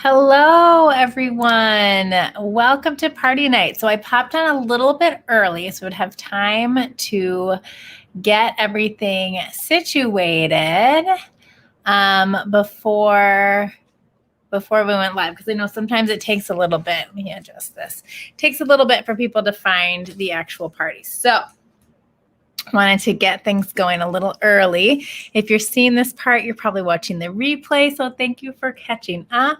Hello, everyone. Welcome to party night. So I popped on a little bit early so we'd have time to get everything situated before we went live, because I know sometimes it takes a little bit. Let me adjust this. It takes a little bit for people to find the actual party. So wanted to get things going a little early. If you're seeing this part, you're probably watching the replay. So thank you for catching up.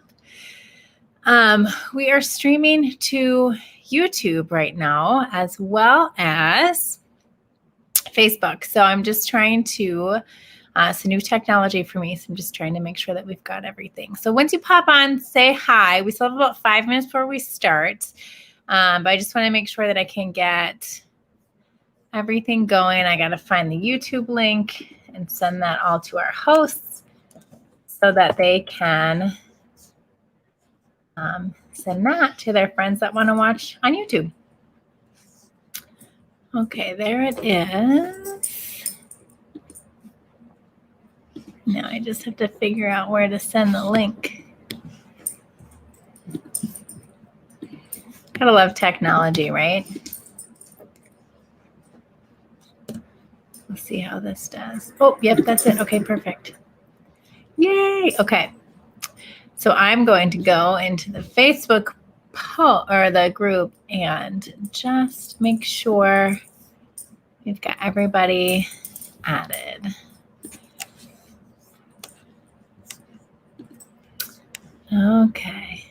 We are streaming to YouTube right now as well as Facebook. So I'm just trying to, it's a new technology for me. So I'm just trying to make sure that we've got everything. So once you pop on, say hi. We still have about 5 minutes before we start. But I just want to make sure that I can get everything going. I got to find the YouTube link and send that all to our hosts so that they can send that to their friends that want to watch on YouTube. Okay, there it is. Now I just have to figure out where to send the link. Gotta love technology, right? Let's see how this does. Oh, yep, that's it. Okay, perfect. Yay. Okay. So I'm going to go into the Facebook or the group and just make sure we've got everybody added. Okay.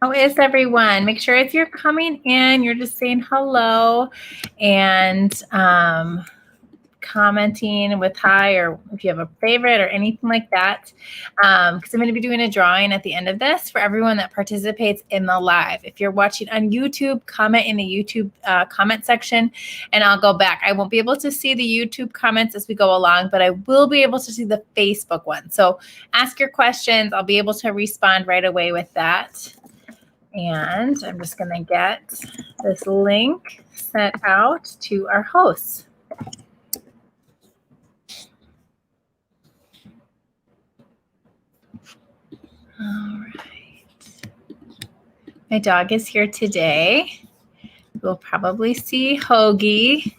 How is everyone? Make sure if you're coming in, you're just saying hello and commenting with hi, or if you have a favorite or anything like that. Because I'm going to be doing a drawing at the end of this for everyone that participates in the live. If you're watching on YouTube, comment in the YouTube comment section and I'll go back. I won't be able to see the YouTube comments as we go along, but I will be able to see the Facebook one. So ask your questions. I'll be able to respond right away with that. And I'm just going to get this link sent out to our hosts. All right. My dog is here today. We'll probably see Hoagie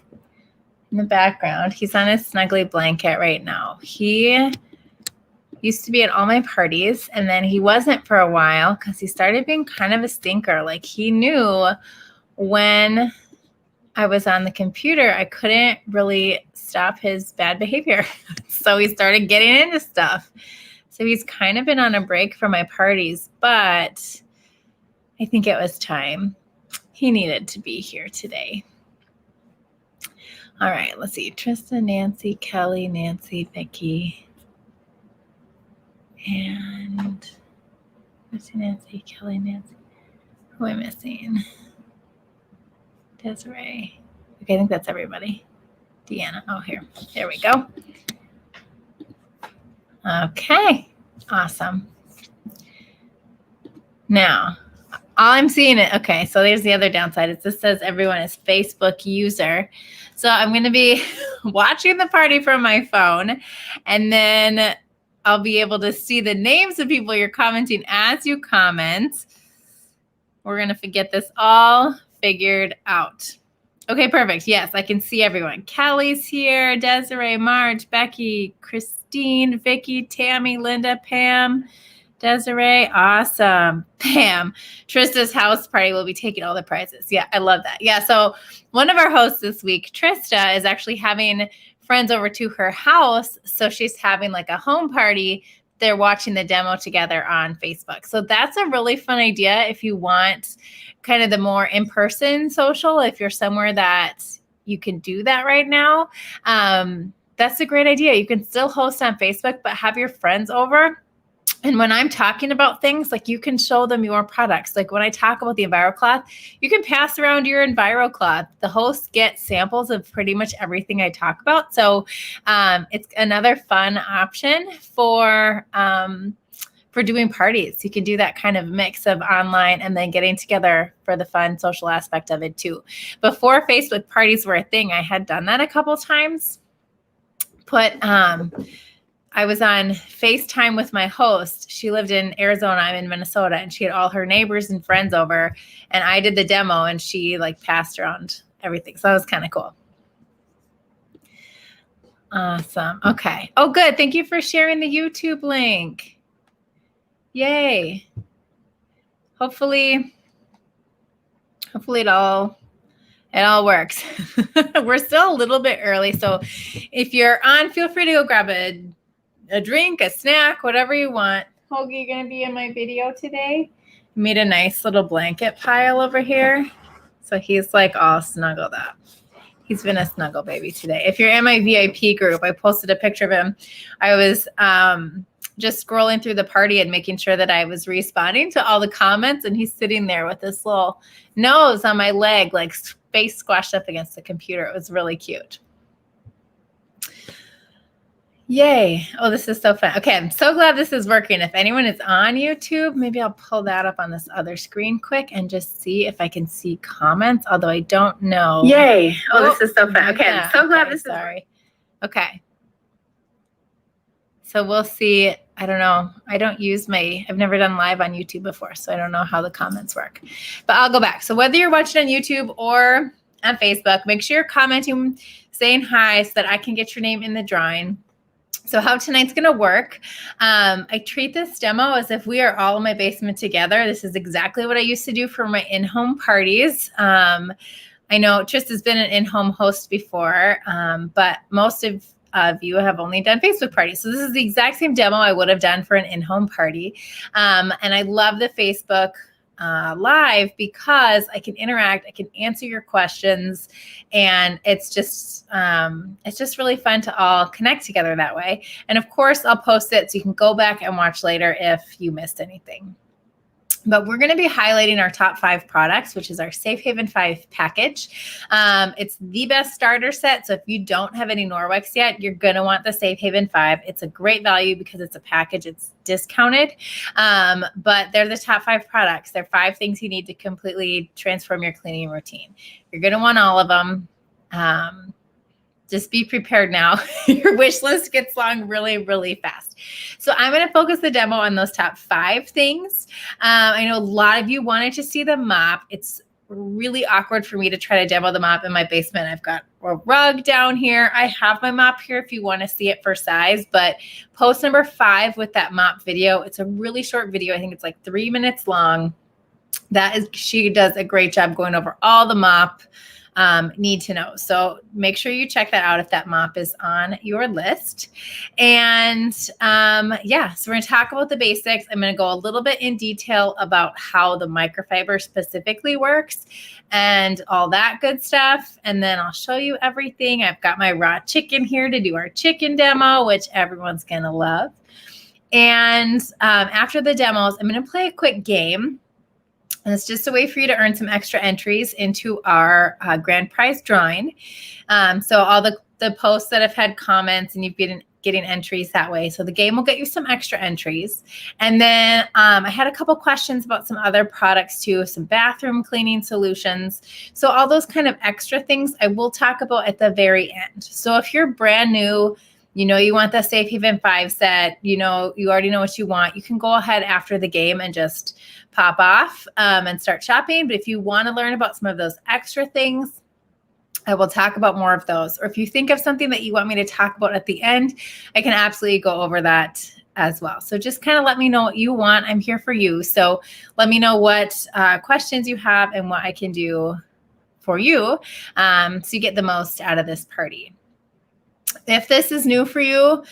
in the background. He's on his snuggly blanket right now. He used to be at all my parties, and then he wasn't for a while because he started being kind of a stinker. Like, he knew when I was on the computer, I couldn't really stop his bad behavior. So he started getting into stuff. So he's kind of been on a break from my parties, but I think it was time. He needed to be here today. All right, let's see. Trista, Nancy, Kelly, Nancy, Becky, and Nancy, Kelly, Nancy. Who am I missing? Desiree. Okay, I think that's everybody. Deanna. Oh, here. There we go. Okay, awesome. Now, all I'm seeing it. Okay, so there's the other downside. It just says everyone is Facebook user. So I'm going to be watching the party from my phone, and then I'll be able to see the names of people you're commenting as you comment. We're going to get this all figured out. Okay, perfect. Yes, I can see everyone. Kelly's here, Desiree, Marge, Becky, Christine, Vicky, Tammy, Linda, Pam, Desiree. Awesome. Pam, Trista's house party will be taking all the prizes. Yeah, I love that. Yeah, so one of our hosts this week, Trista, is actually having friends over to her house. So she's having like a home party. They're watching the demo together on Facebook. So that's a really fun idea if you want kind of the more in-person social, if you're somewhere that you can do that right now. That's a great idea. You can still host on Facebook, but have your friends over. And when I'm talking about things, like, you can show them your products. Like when I talk about the EnviroCloth, you can pass around your EnviroCloth. The hosts get samples of pretty much everything I talk about. So it's another fun option for doing parties. You can do that kind of mix of online and then getting together for the fun social aspect of it too. Before Facebook parties were a thing, I had done that a couple times. put I was on FaceTime with my host. She lived in Arizona. I'm in Minnesota, and she had all her neighbors and friends over, and I did the demo, and she like passed around everything. So that was kind of cool. Awesome. Okay. Oh, good. Thank you for sharing the YouTube link. Yay. Hopefully it all works. We're still a little bit early. So if you're on, feel free to go grab a drink, a snack, whatever you want. Hoagie, you going to be in my video today? Made a nice little blanket pile over here. So he's like all snuggled up. He's been a snuggle baby today. If you're in my VIP group, I posted a picture of him. I was just scrolling through the party and making sure that I was responding to all the comments. And he's sitting there with this little nose on my leg, like face squashed up against the computer. It was really cute. Yay. Oh, this is so fun. Okay, I'm so glad this is working. If anyone is on YouTube, maybe I'll pull that up on this other screen quick and just see if I can see comments, although I don't know. Yay. Oh, this is so fun. Okay, I'm so glad this is. Sorry. Okay. So we'll see. I don't know. I've never done live on YouTube before, so I don't know how the comments work. But I'll go back. So whether you're watching on YouTube or on Facebook, make sure you're commenting, saying hi so that I can get your name in the drawing. So how tonight's going to work, I treat this demo as if we are all in my basement together. This is exactly what I used to do for my in-home parties. I know Tris has been an in-home host before, but most of you have only done Facebook parties. So this is the exact same demo I would have done for an in-home party. And I love the Facebook live because I can interact, I can answer your questions, and it's just really fun to all connect together that way. And of course, I'll post it so you can go back and watch later if you missed anything. But we're going to be highlighting our top 5 products, which is our Safe Haven 5 package. It's the best starter set. So if you don't have any Norwex yet, you're going to want the Safe Haven 5. It's a great value because it's a package. It's discounted. But they're the top 5 products. They're 5 things you need to completely transform your cleaning routine. You're going to want all of them. Just be prepared now. Your wish list gets long really, really fast. So I'm going to focus the demo on those top 5 things. I know a lot of you wanted to see the mop. It's really awkward for me to try to demo the mop in my basement. I've got a rug down here. I have my mop here if you want to see it for size, but post number 5 with that mop video. It's a really short video. I think it's like 3 minutes long. She does a great job going over all the mop need to know. So make sure you check that out if that mop is on your list. And so we're going to talk about the basics. I'm going to go a little bit in detail about how the microfiber specifically works and all that good stuff. And then I'll show you everything. I've got my raw chicken here to do our chicken demo, which everyone's going to love. And after the demos, I'm going to play a quick game. And it's just a way for you to earn some extra entries into our grand prize drawing. So all the posts that have had comments, and you've been getting entries that way. So the game will get you some extra entries. And then I had a couple questions about some other products too, some bathroom cleaning solutions. So all those kind of extra things I will talk about at the very end. So if you're brand new, you know you want the Safe Haven 5 set, you already know what you want, you can go ahead after the game and just pop off and start shopping. But if you want to learn about some of those extra things, I will talk about more of those. Or if you think of something that you want me to talk about at the end, I can absolutely go over that as well. So just kind of let me know what you want. I'm here for you. So let me know what questions you have and what I can do for you so you get the most out of this party. If this is new for you,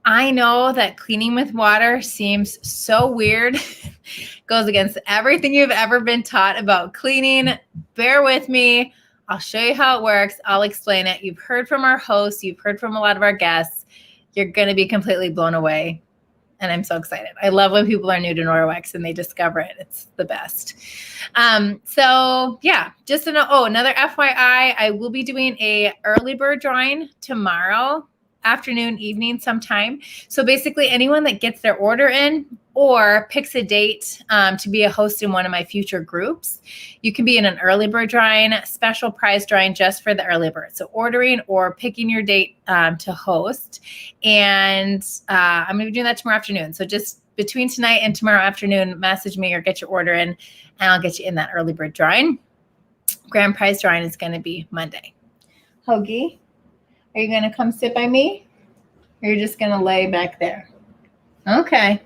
I know that cleaning with water seems so weird, goes against everything you've ever been taught about cleaning. Bear with me. I'll show you how it works. I'll explain it. You've heard from our hosts. You've heard from a lot of our guests. You're going to be completely blown away. And I'm so excited. I love when people are new to Norwex and they discover it. It's the best. Just another FYI, I will be doing a early bird drawing tomorrow. afternoon, evening sometime. So basically anyone that gets their order in or picks a date to be a host in one of my future groups, you can be in an early bird drawing, special prize drawing just for the early bird. So ordering or picking your date to host. And I'm going to be doing that tomorrow afternoon. So just between tonight and tomorrow afternoon, message me or get your order in, and I'll get you in that early bird drawing. Grand prize drawing is going to be Monday. Hoagie, are you going to come sit by me? Or you're just going to lay back there? Okay.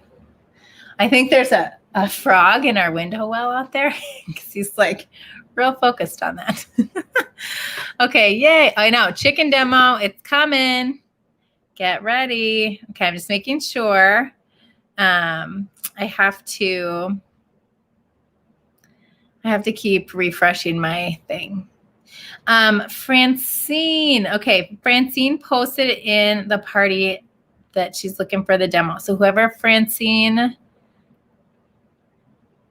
I think there's a frog in our window well out there because he's like real focused on that. Okay, yay. I know. Chicken demo. It's coming. Get ready. Okay, I'm just making sure. I have to keep refreshing my thing. Francine. Okay, Francine posted in the party that she's looking for the demo. So whoever Francine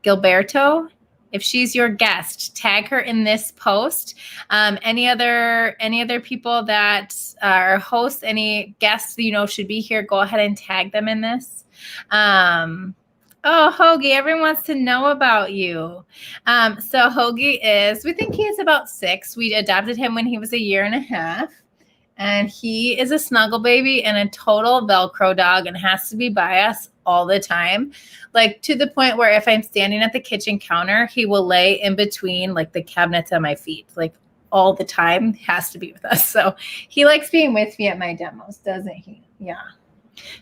Gilberto, if she's your guest, tag her in this post. Any other people that are hosts, any guests should be here, go ahead and tag them in this. Oh, Hoagie, everyone wants to know about you. So Hoagie we think he is about 6. We adopted him when he was 1.5 years. And he is a snuggle baby and a total Velcro dog and has to be by us all the time. Like to the point where if I'm standing at the kitchen counter, he will lay in between like the cabinets on my feet, like all the time, has to be with us. So he likes being with me at my demos, doesn't he? Yeah.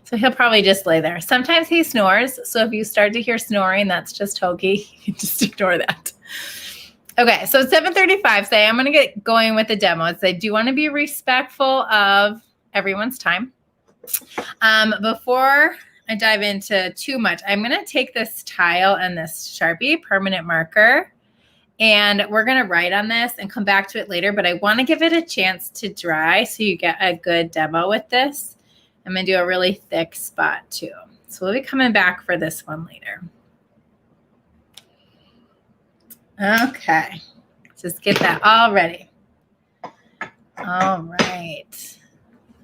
So he'll probably just lay there. Sometimes he snores. So if you start to hear snoring, that's just Hoagie. You can just ignore that. Okay, so 7:35, say I'm going to get going with the demos. I do want to be respectful of everyone's time. Before I dive into too much, I'm going to take this tile and this Sharpie permanent marker, and we're going to write on this and come back to it later, but I want to give it a chance to dry so you get a good demo with this. I'm going to do a really thick spot too. So we'll be coming back for this one later. Okay, just get that all ready. All right.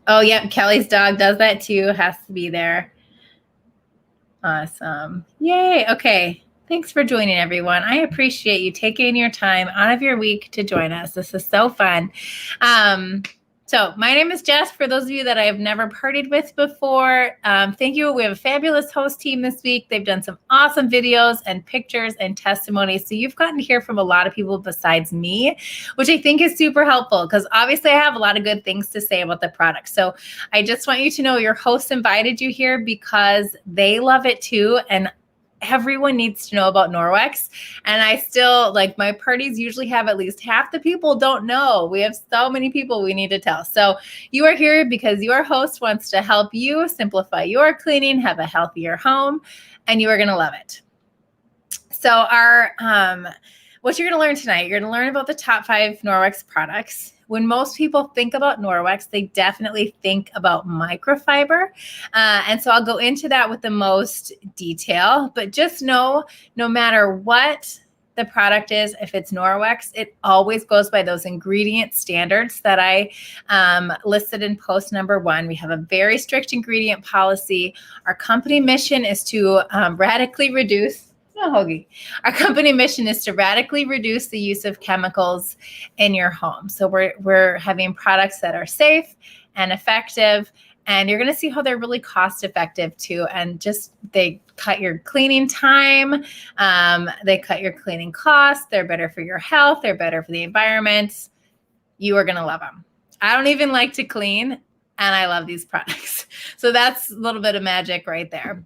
Oh, yep, Kelly's dog does that too, has to be there. Awesome. Yay. Okay, thanks for joining, everyone. I appreciate you taking your time out of your week to join us. This is so fun. So my name is Jess. For those of you that I have never partied with before, thank you. We have a fabulous host team this week. They've done some awesome videos and pictures and testimonies. So you've gotten to hear from a lot of people besides me, which I think is super helpful because obviously I have a lot of good things to say about the product. So I just want you to know your host invited you here because they love it too. And everyone needs to know about Norwex. And I still, like, my parties usually have at least half the people don't know. We have so many people we need to tell. So you are here because your host wants to help you simplify your cleaning, have a healthier home, and you are going to love it. So what you're going to learn tonight, you're going to learn about the top 5 Norwex products. When most people think about Norwex, they definitely think about microfiber. And so I'll go into that with the most detail, but just know, no matter what the product is, if it's Norwex, it always goes by those ingredient standards that I listed in post number 1. We have a very strict ingredient policy. Our company mission is to radically reduce Hoagie. Our company mission is to radically reduce the use of chemicals in your home. So we're having products that are safe and effective, and you're going to see how they're really cost effective too. And just they cut your cleaning time, they cut your cleaning costs. They're better for your health. They're better for the environment. You are going to love them. I don't even like to clean, and I love these products. So that's a little bit of magic right there.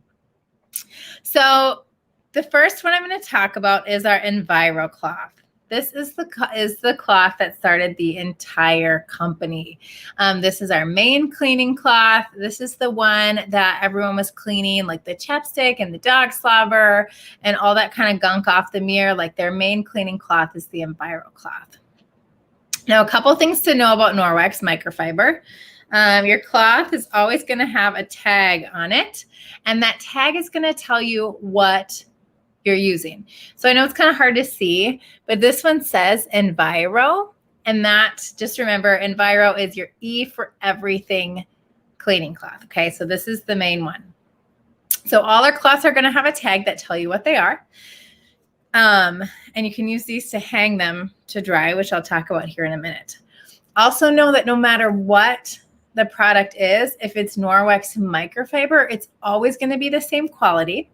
So the first one I'm going to talk about is our Enviro cloth. This is the cloth that started the entire company. This is our main cleaning cloth. This is the one that everyone was cleaning, like the chapstick and the dog slobber and all that kind of gunk off the mirror. Like their main cleaning cloth is the Enviro cloth. Now, a couple things to know about Norwex microfiber. Your cloth is always going to have a tag on it, and that tag is going to tell you what you're using. So I know it's kind of hard to see, but this one says Enviro, and that, just remember, Enviro is your E for everything cleaning cloth. Okay, so this is the main one. So all our cloths are going to have a tag that tell you what they are. And you can use these to hang them to dry, which I'll talk about here in a minute. Also know that no matter what the product is, if it's Norwex microfiber, it's always going to be the same quality.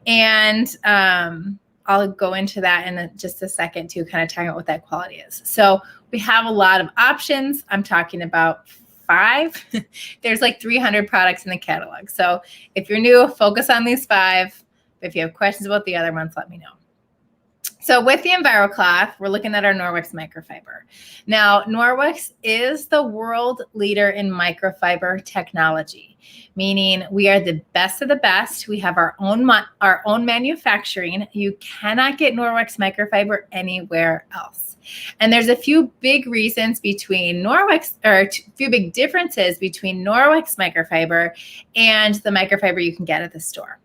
And I'll go into that in just a second to kind of talk about what that quality is. So we have a lot of options. I'm talking about 5. There's like 300 products in the catalog. So if you're new, focus on these 5. If you have questions about the other ones, let me know. So with the EnviroCloth, we're looking at our Norwex microfiber. Now, Norwex is the world leader in microfiber technology, meaning we are the best of the best. We have our own manufacturing. You cannot get Norwex microfiber anywhere else. And there's a few big reasons between Norwex, or a few big differences between Norwex microfiber and the microfiber you can get at the store.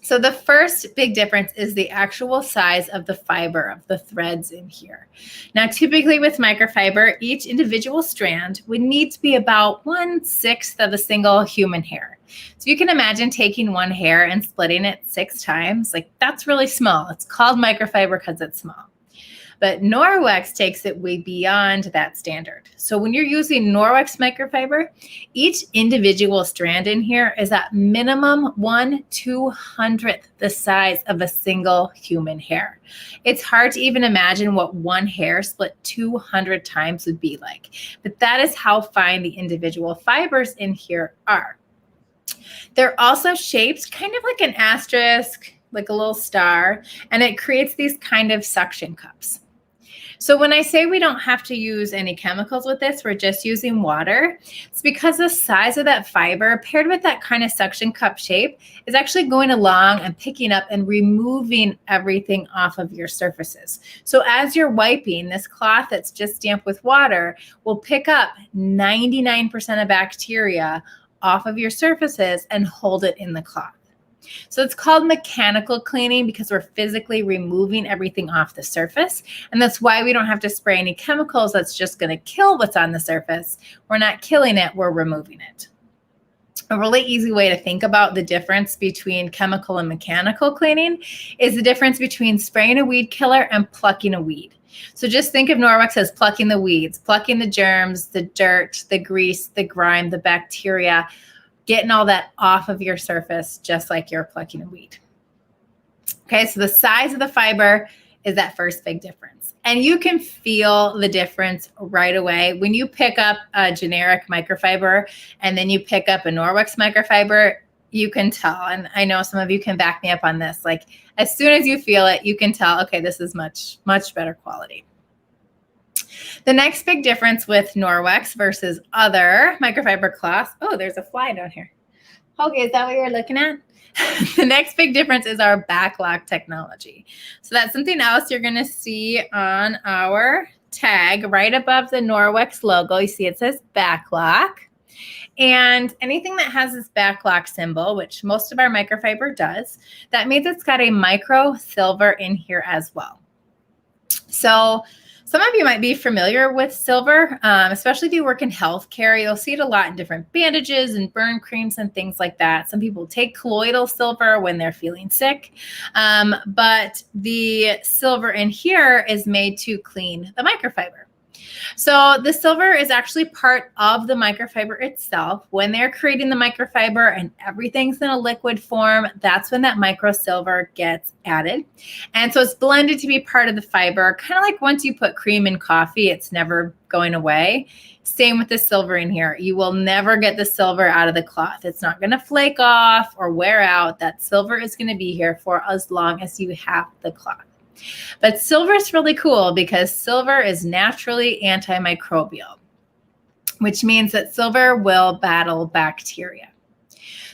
So the first big difference is the actual size of the fiber, of the threads in here. Now, typically with microfiber, each individual strand would need to be about 1/6 of a single human hair. So you can imagine taking one hair and splitting it 6 times. Like, that's really small. It's called microfiber because it's small. But Norwex takes it way beyond that standard. So when you're using Norwex microfiber, each individual strand in here is at minimum 1/200th the size of a single human hair. It's hard to even imagine what one hair split 200 times would be like. But that is how fine the individual fibers in here are. They're also shaped kind of like an asterisk, like a little star, and it creates these kind of suction cups. So when I say we don't have to use any chemicals with this, we're just using water, it's because the size of that fiber paired with that kind of suction cup shape is actually going along and picking up and removing everything off of your surfaces. So as you're wiping, this cloth that's just damp with water will pick up 99% of bacteria off of your surfaces and hold it in the cloth. So it's called mechanical cleaning because we're physically removing everything off the surface. And that's why we don't have to spray any chemicals that's just going to kill what's on the surface. We're not killing it, we're removing it. A really easy way to think about the difference between chemical and mechanical cleaning is the difference between spraying a weed killer and plucking a weed. So just think of Norwex as plucking the weeds, plucking the germs, the dirt, the grease, the grime, the bacteria, getting all that off of your surface, just like you're plucking a weed. Okay, so the size of the fiber is that first big difference. And you can feel the difference right away. When you pick up a generic microfiber and then you pick up a Norwex microfiber, you can tell. And I know some of you can back me up on this. Like, as soon as you feel it, you can tell, okay, this is much, much better quality. The next big difference with Norwex versus other microfiber cloths, oh, there's a fly down here. Okay, is that what you're looking at? The next big difference is our backlock technology. So that's something else you're going to see on our tag right above the Norwex logo. You see it says backlock. And anything that has this backlock symbol, which most of our microfiber does, that means it's got a micro silver in here as well. So some of you might be familiar with silver, especially if you work in healthcare. You'll see it a lot in different bandages and burn creams and things like that. Some people take colloidal silver when they're feeling sick, but the silver in here is made to clean the microfiber. So the silver is actually part of the microfiber itself. When they're creating the microfiber and everything's in a liquid form, that's when that micro silver gets added. And so it's blended to be part of the fiber, kind of like once you put cream in coffee, it's never going away. Same with the silver in here. You will never get the silver out of the cloth. It's not going to flake off or wear out. That silver is going to be here for as long as you have the cloth. But silver is really cool because silver is naturally antimicrobial, which means that silver will battle bacteria.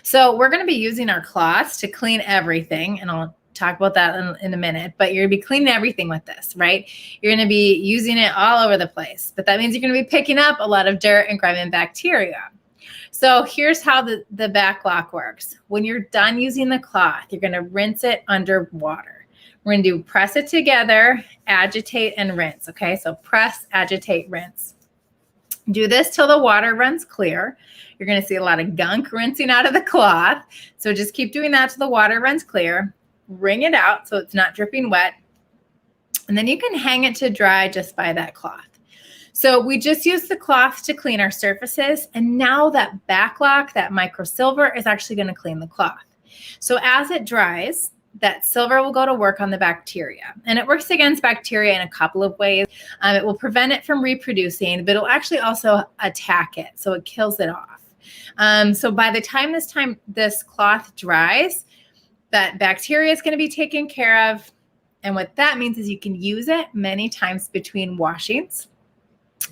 So we're going to be using our cloths to clean everything, and I'll talk about that in a minute, but you're going to be cleaning everything with this, right? You're going to be using it all over the place, but that means you're going to be picking up a lot of dirt and grime and bacteria. So here's how the backlock works. When you're done using the cloth, you're going to rinse it under water. We're going to do press it together, agitate, and rinse. Okay, so press, agitate, rinse. Do this till the water runs clear. You're going to see a lot of gunk rinsing out of the cloth. So just keep doing that till the water runs clear. Wring it out so it's not dripping wet. And then you can hang it to dry just by that cloth. So we just used the cloth to clean our surfaces. And now that backlock, that micro silver, is actually going to clean the cloth. So as it dries, that silver will go to work on the bacteria. And it works against bacteria in a couple of ways. It will prevent it from reproducing, but it'll actually also attack it. So it kills it off. So by the time this cloth dries, that bacteria is going to be taken care of. And what that means is you can use it many times between washings.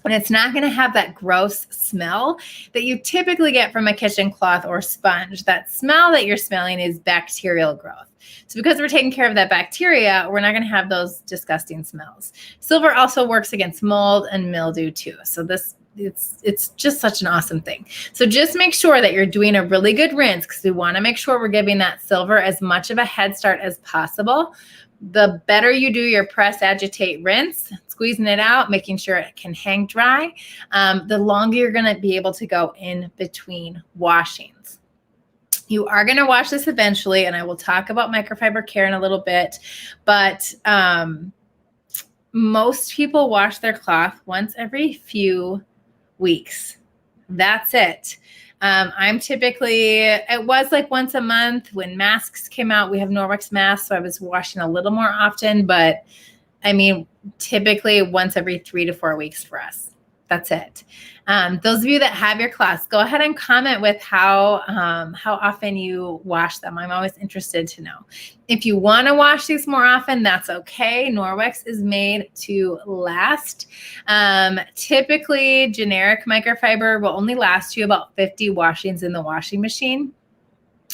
And it's not going to have that gross smell that you typically get from a kitchen cloth or sponge. That smell that you're smelling is bacterial growth. So because we're taking care of that bacteria, we're not going to have those disgusting smells. Silver also works against mold and mildew too. So it's just such an awesome thing. So just make sure that you're doing a really good rinse, because we want to make sure we're giving that silver as much of a head start as possible. The better you do your press, agitate, rinse, squeezing it out, making sure it can hang dry, the longer you're going to be able to go in between washings. You are going to wash this eventually, and I will talk about microfiber care in a little bit, but most people wash their cloth once every few weeks. That's it. I'm typically, it was like once a month when masks came out. We have Norwex masks, so I was washing a little more often, but I mean, typically once every 3 to 4 weeks for us. That's it. Those of you that have your cloths, go ahead and comment with how often you wash them. I'm always interested to know. If you want to wash these more often, that's okay. Norwex is made to last. Typically, generic microfiber will only last you about 50 washings in the washing machine.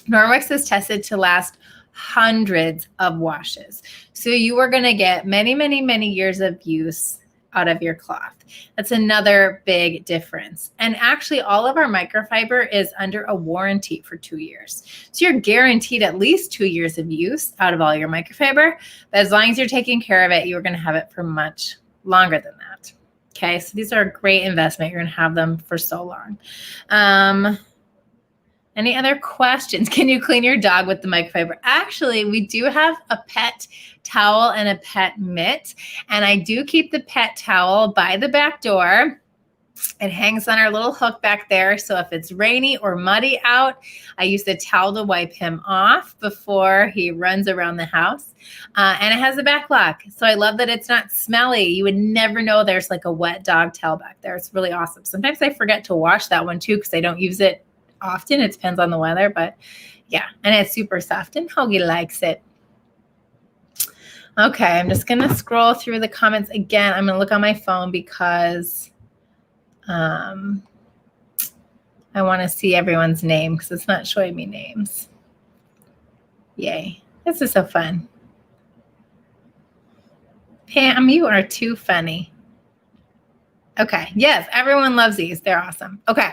Norwex is tested to last hundreds of washes. So you are going to get many, many, many years of use out of your cloth. That's another big difference. And actually, all of our microfiber is under a warranty for 2 years. So you're guaranteed at least 2 years of use out of all your microfiber. But as long as you're taking care of it, you're going to have it for much longer than that. Okay, so these are a great investment. You're going to have them for so long. Any other questions? Can you clean your dog with the microfiber? Actually, we do have a pet towel and a pet mitt, and I do keep the pet towel by the back door. It hangs on our little hook back there. So if it's rainy or muddy out, I use the towel to wipe him off before he runs around the house. And it has a back lock. So I love that it's not smelly. You would never know there's like a wet dog towel back there. It's really awesome. Sometimes I forget to wash that one too, because I don't use it often. It depends on the weather, but yeah, and it's super soft and Hoagie likes it. Okay, I'm just going to scroll through the comments again. I'm going to look on my phone because I want to see everyone's name because it's not showing me names. Yay. This is so fun. Pam, you are too funny. Okay. Yes, everyone loves these. They're awesome. Okay.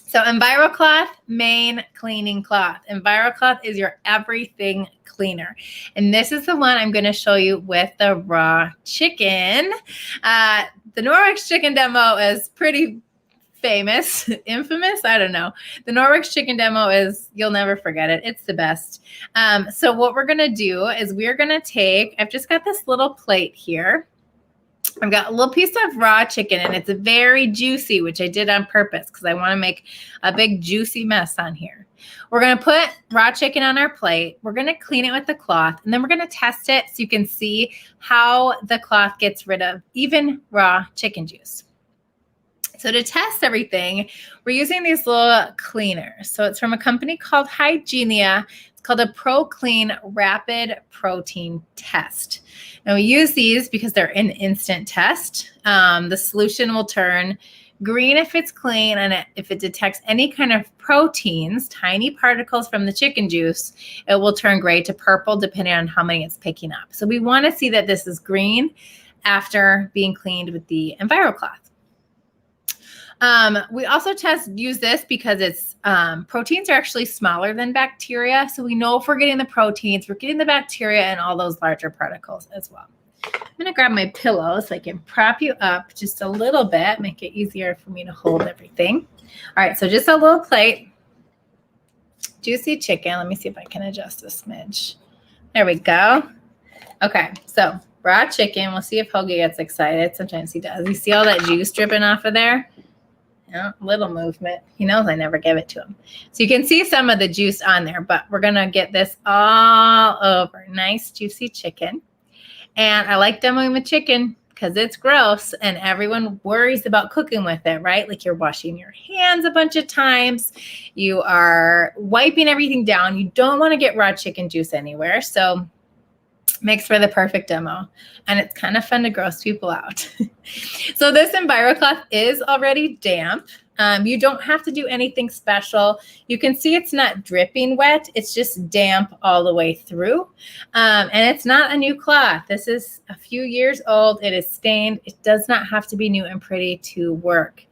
So EnviroCloth, main cleaning cloth. EnviroCloth is your everything cleaner. And this is the one I'm going to show you with the raw chicken. The Norwex chicken demo is pretty famous, infamous, I don't know. The Norwex chicken demo is, you'll never forget it. It's the best. So what we're going to do is we're going to take, I've just got this little plate here. I've got a little piece of raw chicken, and it's very juicy, which I did on purpose because I want to make a big juicy mess on here. We're going to put raw chicken on our plate. We're going to clean it with the cloth, and then we're going to test it so you can see how the cloth gets rid of even raw chicken juice. So to test everything, we're using these little cleaners. So it's from a company called Hygenia. It's called a ProClean Rapid Protein Test. Now we use these because they're an instant test. The solution will turn green if it's clean, and if it detects any kind of proteins, tiny particles from the chicken juice, it will turn gray to purple depending on how many it's picking up. So we want to see that this is green after being cleaned with the EnviroCloth. We also use this because it's proteins are actually smaller than bacteria. So we know if we're getting the proteins, we're getting the bacteria and all those larger particles as well. going to grab my pillow so I can prop you up just a little bit, make it easier for me to hold everything. All right, so just a little plate. Juicy chicken. Let me see if I can adjust a smidge. There we go. Okay, so raw chicken. We'll see if Hoagie gets excited. Sometimes he does. You see all that juice dripping off of there? Yeah, little movement. He knows I never give it to him. So you can see some of the juice on there, but we're going to get this all over. Nice, juicy chicken. And I like demoing with chicken because it's gross and everyone worries about cooking with it, right? Like you're washing your hands a bunch of times. You are wiping everything down. You don't want to get raw chicken juice anywhere. So makes for the perfect demo. And it's kind of fun to gross people out. So this EnviroCloth is already damp. You don't have to do anything special. You can see it's not dripping wet. It's just damp all the way through. And it's not a new cloth. This is a few years old. It is stained. It does not have to be new and pretty to work.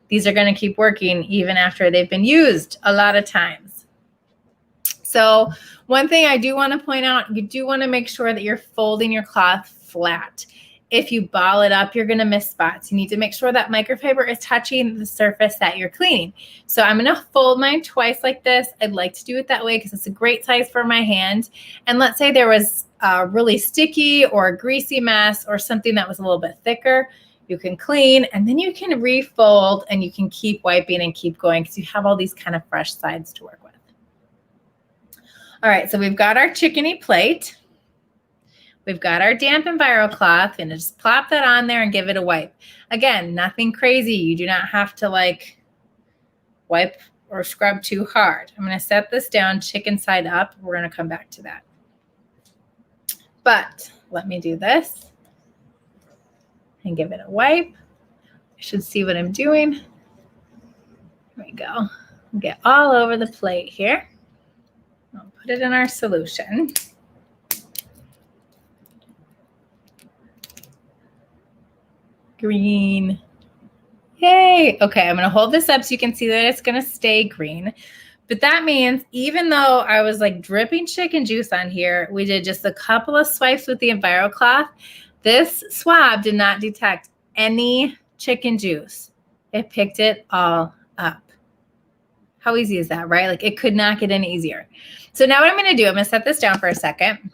These are going to keep working even after they've been used a lot of times. So one thing I do want to point out, you do want to make sure that you're folding your cloth flat. If you ball it up, you're going to miss spots. You need to make sure that microfiber is touching the surface that you're cleaning. So I'm going to fold mine twice like this. I'd like to do it that way because it's a great size for my hand. And let's say there was a really sticky or a greasy mess or something that was a little bit thicker. You can clean and then you can refold and you can keep wiping and keep going because you have all these kind of fresh sides to work with. All right, so we've got our chickeny plate. We've got our damp EnviroCloth, and just plop that on there and give it a wipe. Again, nothing crazy. You do not have to like wipe or scrub too hard. I'm going to set this down chicken side up. We're going to come back to that. But let me do this and give it a wipe. I should see what I'm doing. There we go. Get all over the plate here. I'll put it in our solution. Green. Yay. Okay, I'm going to hold this up so you can see that it's going to stay green. But that means even though I was like dripping chicken juice on here, we did just a couple of swipes with the EnviroCloth. This swab did not detect any chicken juice. It picked it all up. How easy is that, right? Like it could not get any easier. So now what I'm going to do, I'm going to set this down for a second.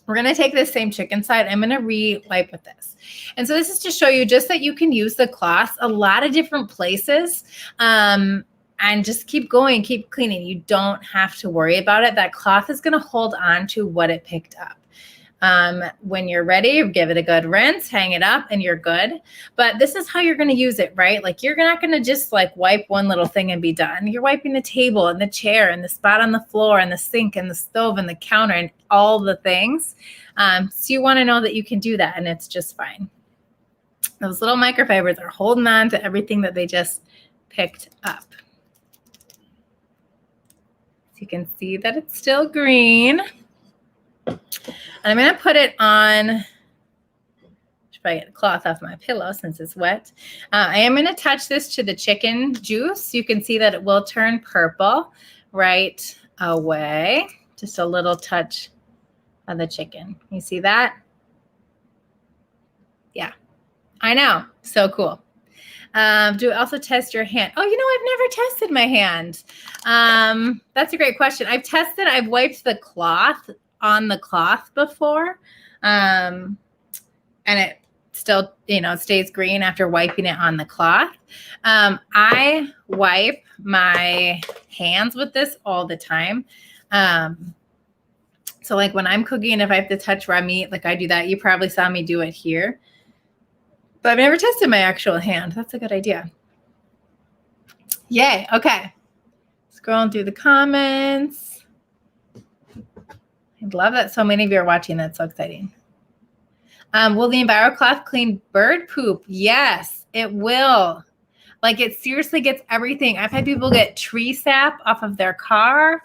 We're going to take this same chicken side. I'm going to re-wipe with this. And so this is to show you just that you can use the cloth a lot of different places and just keep going, keep cleaning. You don't have to worry about it. That cloth is going to hold on to what it picked up. When you're ready, give it a good rinse, hang it up, and you're good. But this is how you're going to use it, right? Like you're not going to just like wipe one little thing and be done. You're wiping the table and the chair and the spot on the floor and the sink and the stove and the counter and all the things. So you want to know that you can do that and it's just fine. Those little microfibers are holding on to everything that they just picked up. So you can see that it's still green. And I'm going to put it on, should probably get a cloth off my pillow since it's wet. I am going to touch this to the chicken juice. You can see that it will turn purple right away. Just a little touch of the chicken. You see that? Yeah, I know. So cool. Do also test your hand? Oh, you know, I've never tested my hand. That's a great question. I've wiped the cloth on the cloth before. And it still, you know, stays green after wiping it on the cloth. I wipe my hands with this all the time. So like when I'm cooking, if I have to touch raw meat, like I do that, you probably saw me do it here. But I've never tested my actual hand. That's a good idea. Yay. Okay. Scrolling through the comments. I love that so many of you are watching. That's so exciting. Will the EnviroCloth clean bird poop? Yes, it will. Like it seriously gets everything. I've had people get tree sap off of their car,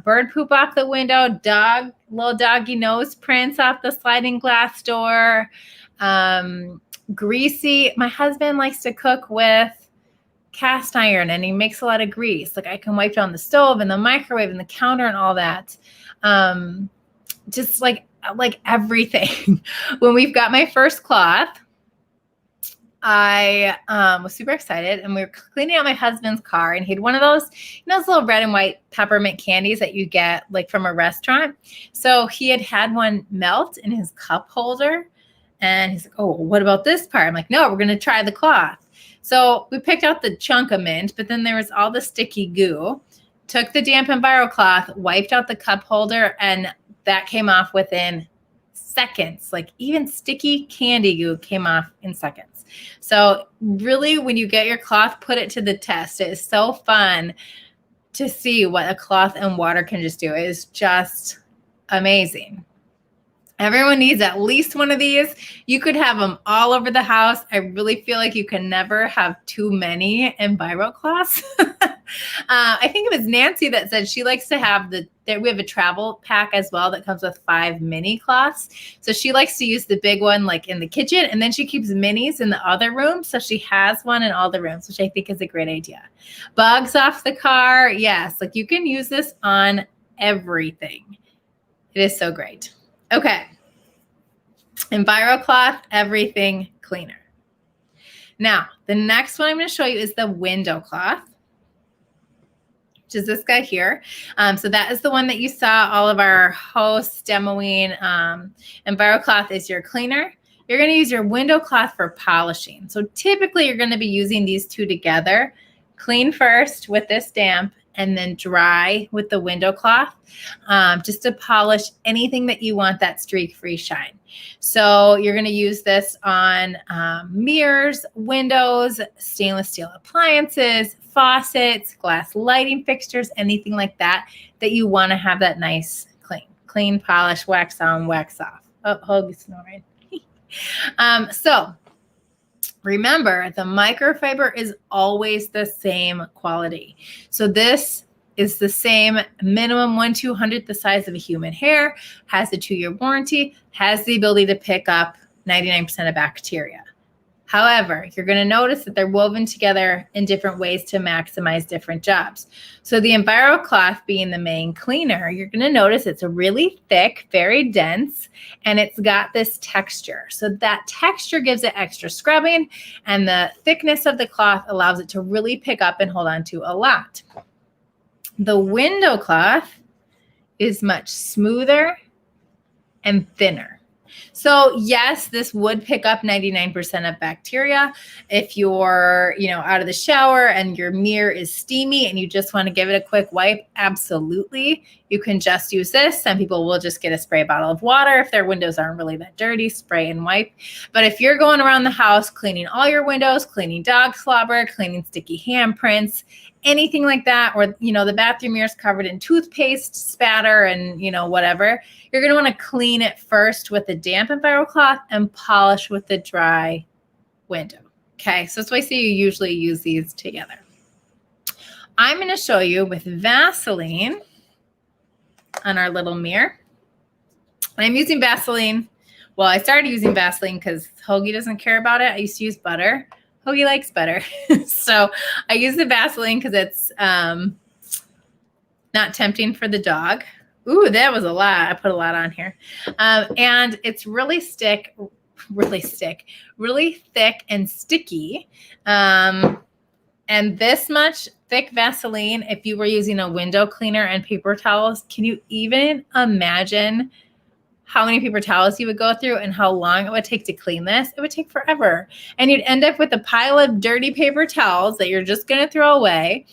bird poop off the window, little doggy nose prints off the sliding glass door, greasy. My husband likes to cook with cast iron and he makes a lot of grease. Like I can wipe down the stove and the microwave and the counter and all that. just like everything. When we've got my first cloth, I was super excited, and we were cleaning out my husband's car, and he had one of those, those little red and white peppermint candies that you get like from a restaurant. So he had one melt in his cup holder, and he's like, "Oh, what about this part?" I'm like, "No, we're going to try the cloth." So we picked out the chunk of mint, but then there was all the sticky goo, took the damp EnviroCloth, wiped out the cup holder, and that came off within seconds. Like even sticky candy goo came off in seconds. So really, when you get your cloth, put it to the test. It is so fun to see what a cloth and water can just do. It is just amazing. Everyone needs at least one of these. You could have them all over the house. I really feel like you can never have too many EnviroCloths. I think it was Nancy that said she likes to have we have a travel pack as well that comes with 5 mini cloths. So she likes to use the big one like in the kitchen, and then she keeps minis in the other room. So she has one in all the rooms, which I think is a great idea. Bugs off the car. Yes, like you can use this on everything. It is so great. Okay. EnviroCloth, everything cleaner. Now, the next one I'm going to show you is the window cloth, which is this guy here. So that is the one that you saw all of our hosts demoing. EnviroCloth is your cleaner. You're going to use your window cloth for polishing. So typically you're going to be using these two together. Clean first with this damp, and then dry with the window cloth, just to polish anything that you want that streak-free shine. So you're going to use this on mirrors, windows, stainless steel appliances, faucets, glass lighting fixtures, anything like that you want to have that nice clean polish, wax on, wax off. Oh, Hoagie's snoring. So remember, the microfiber is always the same quality. So this is the same minimum 1/200th the size of a human hair, has a 2-year warranty, has the ability to pick up 99% of bacteria. However, you're going to notice that they're woven together in different ways to maximize different jobs. So the EnviroCloth being the main cleaner, you're going to notice it's really thick, very dense, and it's got this texture. So that texture gives it extra scrubbing, and the thickness of the cloth allows it to really pick up and hold on to a lot. The window cloth is much smoother and thinner. So yes, this would pick up 99% of bacteria. If you're, out of the shower and your mirror is steamy and you just want to give it a quick wipe, absolutely. You can just use this. Some people will just get a spray bottle of water. If their windows aren't really that dirty, spray and wipe. But if you're going around the house, cleaning all your windows, cleaning dog slobber, cleaning sticky handprints, anything like that, or, the bathroom mirror is covered in toothpaste, spatter, and, whatever, you're going to want to clean it first with the damp EnviroCloth and polish with the dry window. Okay, so that's why I say you usually use these together. I'm going to show you with Vaseline on our little mirror. I'm using Vaseline. Well, I started using Vaseline because Hoagie doesn't care about it. I used to use butter. Hoagie likes butter. So I use the Vaseline because it's not tempting for the dog. Ooh, that was a lot. I put a lot on here. And it's really thick and sticky. And this much thick Vaseline, if you were using a window cleaner and paper towels, can you even imagine how many paper towels you would go through and how long it would take to clean this? It would take forever. And you'd end up with a pile of dirty paper towels that you're just going to throw away,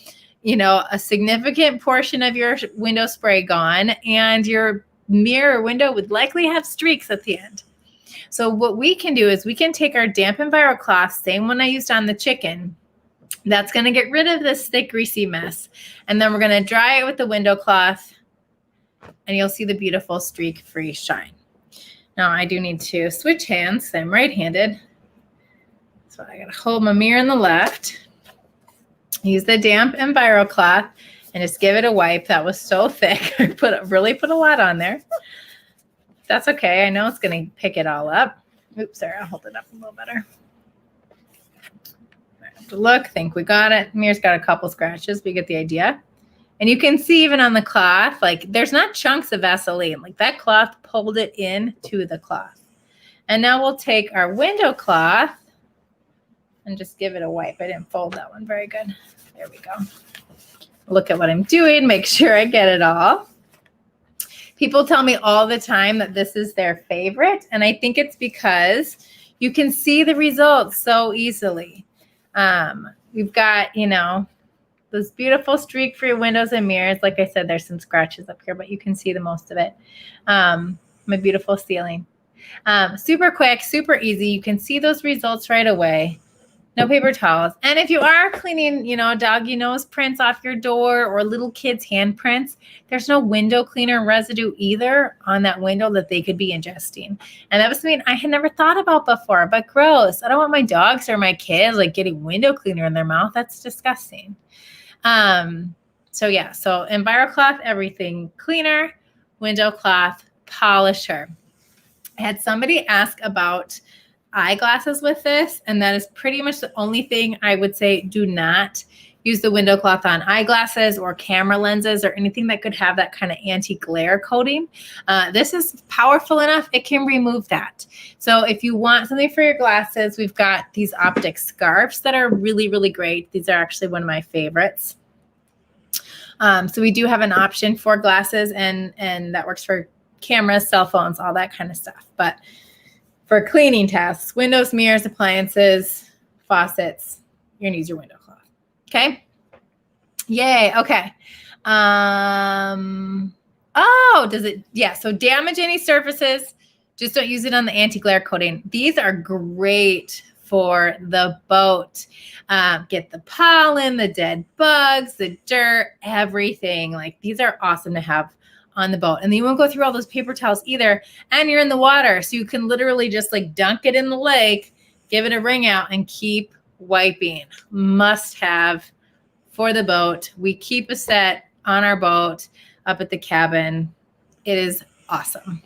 a significant portion of your window spray gone, and your mirror window would likely have streaks at the end. So what we can do is we can take our damp EnviroCloth, same one I used on the chicken, that's going to get rid of this thick, greasy mess. And then we're going to dry it with the window cloth, and you'll see the beautiful streak-free shine. Now, I do need to switch hands. I'm right-handed. So I got to hold my mirror in the left. Use the damp EnviroCloth and just give it a wipe. That was so thick. I really put a lot on there. That's okay. I know it's going to pick it all up. Oops, sorry. I'll hold it up a little better. I have to look. Think we got it. Mirror's got a couple scratches, but you get the idea. And you can see even on the cloth, like there's not chunks of Vaseline. Like that cloth pulled it into the cloth. And now we'll take our window cloth and just give it a wipe. I didn't fold that one very good. There we go. Look at what I'm doing. Make sure I get it all. People tell me all the time that this is their favorite. And I think it's because you can see the results so easily. We've got, you know, those beautiful streak-free windows and mirrors. Like I said, there's some scratches up here, but you can see the most of it. My beautiful ceiling. Super quick, super easy. You can see those results right away. No paper towels. And if you are cleaning, you know, doggy nose prints off your door or little kids' handprints, there's no window cleaner residue either on that window that they could be ingesting. And that was something I had never thought about before, but gross. I don't want my dogs or my kids like getting window cleaner in their mouth. That's disgusting. So yeah, so EnviroCloth, everything cleaner, window cloth, polisher. I had somebody ask about eyeglasses with this, and that is pretty much the only thing I would say do not use the window cloth on eyeglasses or camera lenses or anything that could have that kind of anti-glare coating. This is powerful enough, it can remove that. So if you want something for your glasses, we've got these optic scarves that are really, really great. These are actually one of my favorites. So we do have an option for glasses, and that works for cameras, cell phones, all that kind of stuff. But for cleaning tasks, windows, mirrors, appliances, faucets, you're gonna use your window cloth. Okay. Yay. Okay. Oh, does it? Yeah. So damage any surfaces. Just don't use it on the anti-glare coating. These are great for the boat. Get the pollen, the dead bugs, the dirt, everything. Like these are awesome to have on the boat. And then you won't go through all those paper towels either. And you're in the water. So you can literally just like dunk it in the lake, give it a wring out, and keep wiping. Must have for the boat. We keep a set on our boat up at the cabin. It is awesome.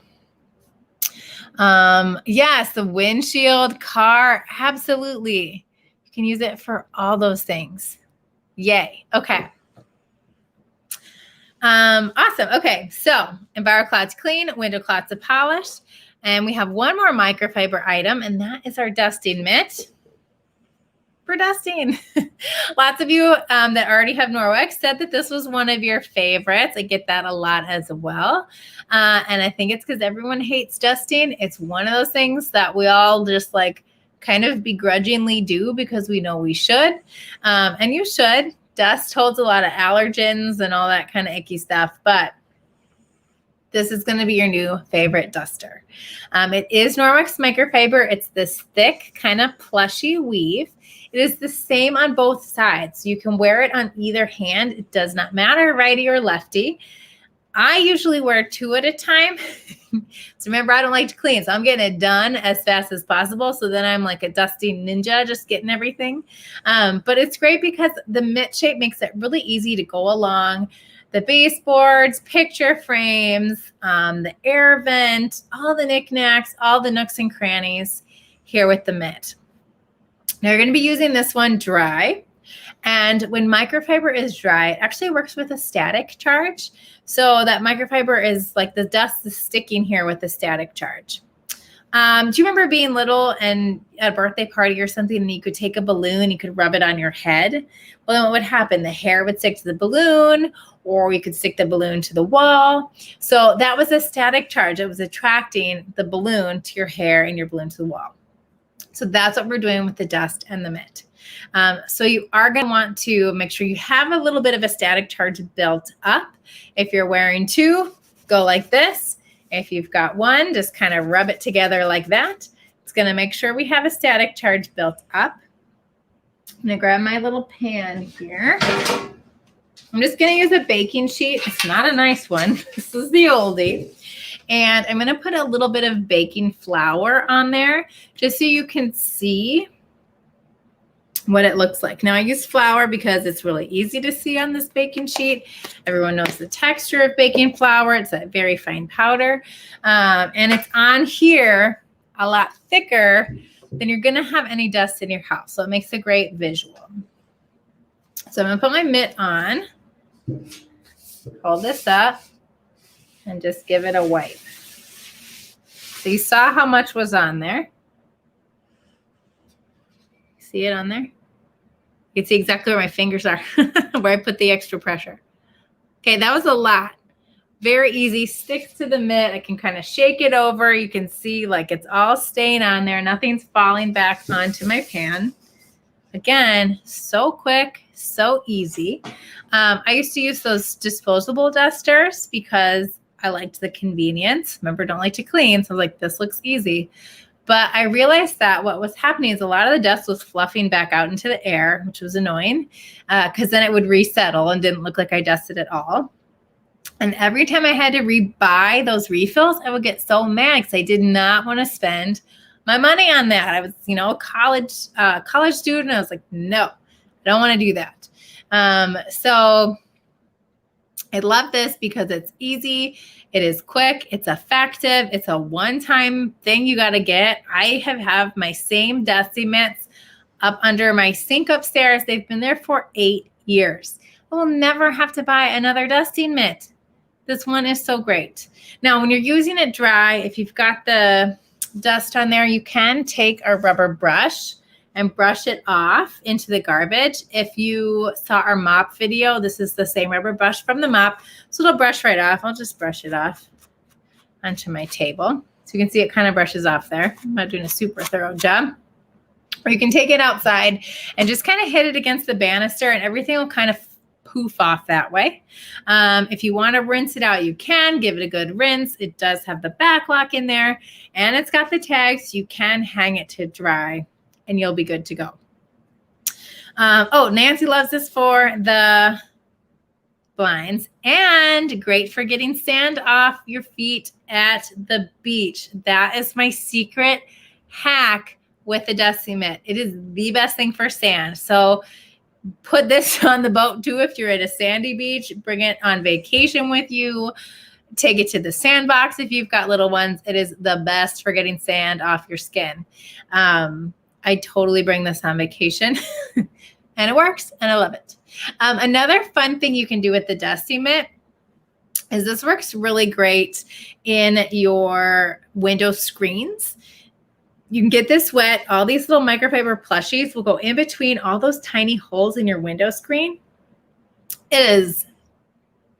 Yes, the windshield, car, absolutely. You can use it for all those things. Yay. Okay. Awesome. Okay. So EnviroCloth's clean, window cloth's polished, and we have one more microfiber item, and that is our dusting mitt for dusting. Lots of you that already have Norwex said that this was one of your favorites. I get that a lot as well. And I think it's because everyone hates dusting. It's one of those things that we all just like kind of begrudgingly do because we know we should. And you should. Dust holds a lot of allergens and all that kind of icky stuff, but this is going to be your new favorite duster. It is Norwex microfiber. It's this thick, kind of plushy weave. It is the same on both sides. You can wear it on either hand. It does not matter, righty or lefty. I usually wear 2 at a time. So remember, I don't like to clean, so I'm getting it done as fast as possible. So then I'm like a dusting ninja, just getting everything. But it's great because the mitt shape makes it really easy to go along the baseboards, picture frames, the air vent, all the knickknacks, all the nooks and crannies here with the mitt. Now you're going to be using this one dry. And when microfiber is dry, it actually works with a static charge. So that microfiber is like the dust is sticking here with a static charge. Do you remember being little and at a birthday party or something and you could take a balloon, you could rub it on your head? Well, then what would happen? The hair would stick to the balloon, or you could stick the balloon to the wall. So that was a static charge. It was attracting the balloon to your hair and your balloon to the wall. So that's what we're doing with the dust and the mitt. So you are going to want to make sure you have a little bit of a static charge built up. If you're wearing 2, go like this. If you've got 1, just kind of rub it together like that. It's going to make sure we have a static charge built up. I'm going to grab my little pan here. I'm just going to use a baking sheet. It's not a nice one. This is the oldie. And I'm going to put a little bit of baking flour on there just so you can see what it looks like. Now I use flour because it's really easy to see on this baking sheet. Everyone knows the texture of baking flour. It's that very fine powder. And it's on here a lot thicker than you're gonna have any dust in your house. So it makes a great visual. So I'm gonna put my mitt on. hold this up and just give it a wipe. So you saw how much was on there. See it on there? You can see exactly where my fingers are, where I put the extra pressure. Okay, that was a lot. Very easy, sticks to the mitt. I can kind of shake it over. You can see like it's all staying on there. Nothing's falling back onto my pan. Again, so quick, so easy. I used to use those disposable dusters because I liked the convenience. Remember, don't like to clean. So I was like, this looks easy. But I realized that what was happening is a lot of the dust was fluffing back out into the air, which was annoying because then it would resettle and didn't look like I dusted at all. And every time I had to rebuy those refills, I would get so mad because I did not want to spend my money on that. I was, a college student. I was like, no, I don't want to do that. So I love this because it's easy. It is quick. It's effective. It's a one-time thing you got to get. I have my same dusty mitts up under my sink upstairs. They've been there for 8 years. I will never have to buy another dusting mitt. This one is so great. Now, when you're using it dry, if you've got the dust on there, you can take a rubber brush and brush it off into the garbage. If you saw our mop video, this is the same rubber brush from the mop. So it'll brush right off. I'll just brush it off onto my table. So you can see it kind of brushes off there. I'm not doing a super thorough job. Or you can take it outside and just kind of hit it against the banister and everything will kind of poof off that way. If you want to rinse it out, you can give it a good rinse. It does have the back lock in there and it's got the tags. You can hang it to dry and you'll be good to go. Nancy loves this for the blinds and great for getting sand off your feet at the beach. That is my secret hack with the dusty mitt. It is the best thing for sand. So put this on the boat too if you're at a sandy beach. Bring it on vacation with you. Take it to the sandbox if you've got little ones. It is the best for getting sand off your skin. I totally bring this on vacation and it works and I love it. Another fun thing you can do with the dusty mitt is this works really great in your window screens. You can get this wet. All these little microfiber plushies will go in between all those tiny holes in your window screen. It is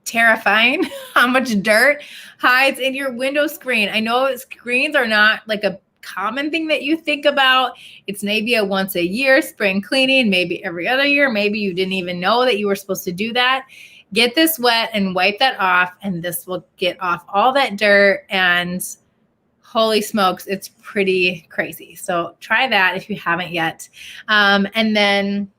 terrifying how much dirt hides in your window screen. I know screens are not like a common thing that you think about. It's maybe a once a year spring cleaning, maybe every other year. Maybe you didn't even know that you were supposed to do that. Get this wet and wipe that off, and this will get off all that dirt and holy smokes, it's pretty crazy. So try that if you haven't yet. And then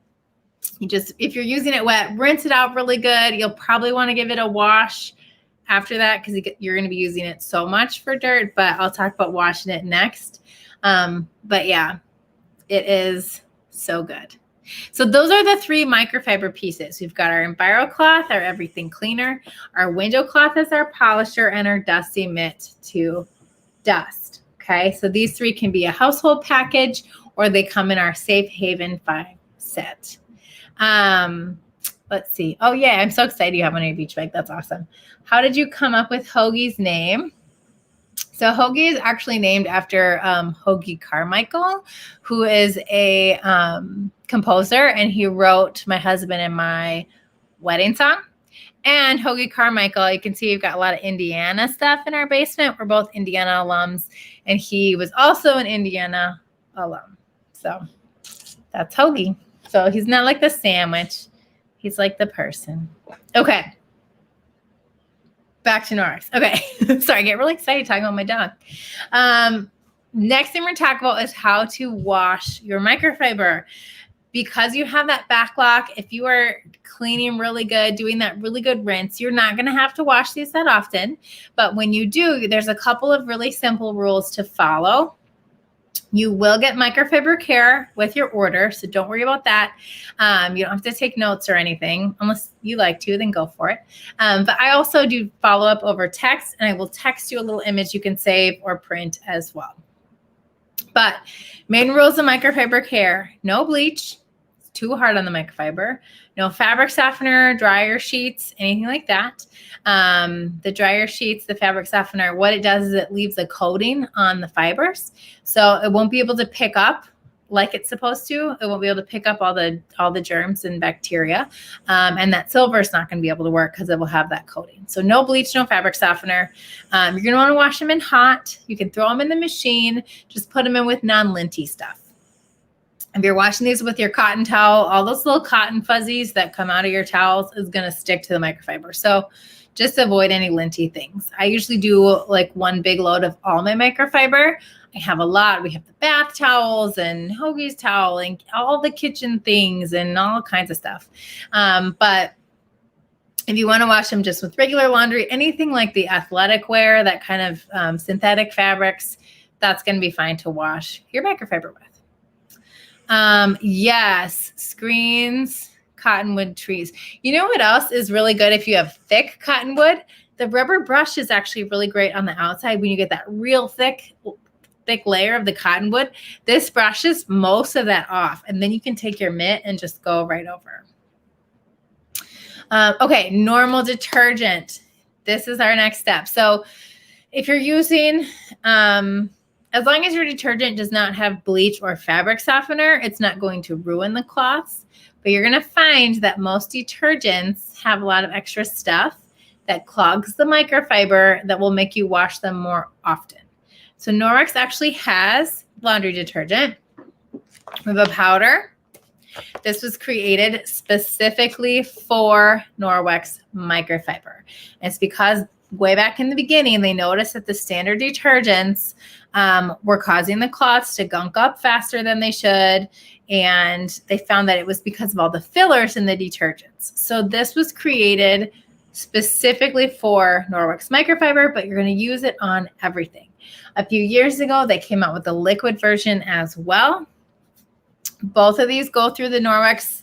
if you're using it wet, rinse it out really good. You'll probably want to give it a wash after that because you're going to be using it so much for dirt, but I'll talk about washing it next. But yeah, it is so good. So those are the 3 microfiber pieces. We've got our EnviroCloth, our everything cleaner, our window cloth as our polisher, and our dusty mitt to dust. Okay, so these 3 can be a household package or they come in our Safe Haven 5 set. Let's see. Oh yeah, I'm so excited you have one on your beach bag. That's awesome. How did you come up with Hoagie's name? So Hoagie is actually named after Hoagie Carmichael, who is a composer, and he wrote my husband and my wedding song. And Hoagie Carmichael, you can see we've got a lot of Indiana stuff in our basement. We're both Indiana alums, and he was also an Indiana alum. So that's Hoagie. So he's not like the sandwich. He's like the person. Okay. Back to Norris. Okay. Sorry, I get really excited talking about my dog. Next thing we're going to talk about is how to wash your microfiber. Because you have that backlock, if you are cleaning really good, doing that really good rinse, you're not going to have to wash these that often. But when you do, there's a couple of really simple rules to follow. You will get microfiber care with your order, so don't worry about that. You don't have to take notes or anything. Unless you like to, then go for it. But I also do follow up over text, and I will text you a little image you can save or print as well. But main rules of microfiber care: no bleach, too hard on the microfiber. No fabric softener, dryer sheets, anything like that. The dryer sheets, the fabric softener, what it does is it leaves a coating on the fibers. So it won't be able to pick up like it's supposed to. It won't be able to pick up all the germs and bacteria. And that silver is not going to be able to work because it will have that coating. So no bleach, no fabric softener. You're going to want to wash them in hot. You can throw them in the machine. Just put them in with non-linty stuff. If you're washing these with your cotton towel, all those little cotton fuzzies that come out of your towels is going to stick to the microfiber. So just avoid any linty things. I usually do like one big load of all my microfiber. I have a lot. We have the bath towels and Hoagie's towel and all the kitchen things and all kinds of stuff. But if you want to wash them just with regular laundry, anything like the athletic wear, that kind of synthetic fabrics, that's going to be fine to wash your microfiber with. Yes, screens, cottonwood trees. You know what else is really good if you have thick cottonwood? The rubber brush is actually really great on the outside when you get that real thick layer of the cottonwood. This brushes most of that off, and then you can take your mitt and just go right over. Okay, normal detergent. This is our next step. So if you're using, as long as your detergent does not have bleach or fabric softener, it's not going to ruin the cloths. But you're going to find that most detergents have a lot of extra stuff that clogs the microfiber that will make you wash them more often. So Norwex actually has laundry detergent. We have a powder. This was created specifically for Norwex microfiber. And it's because way back in the beginning, they noticed that the standard detergents were causing the cloths to gunk up faster than they should. And they found that it was because of all the fillers in the detergents. So this was created specifically for Norwex microfiber, but you're going to use it on everything. A few years ago, they came out with the liquid version as well. Both of these go through the Norwex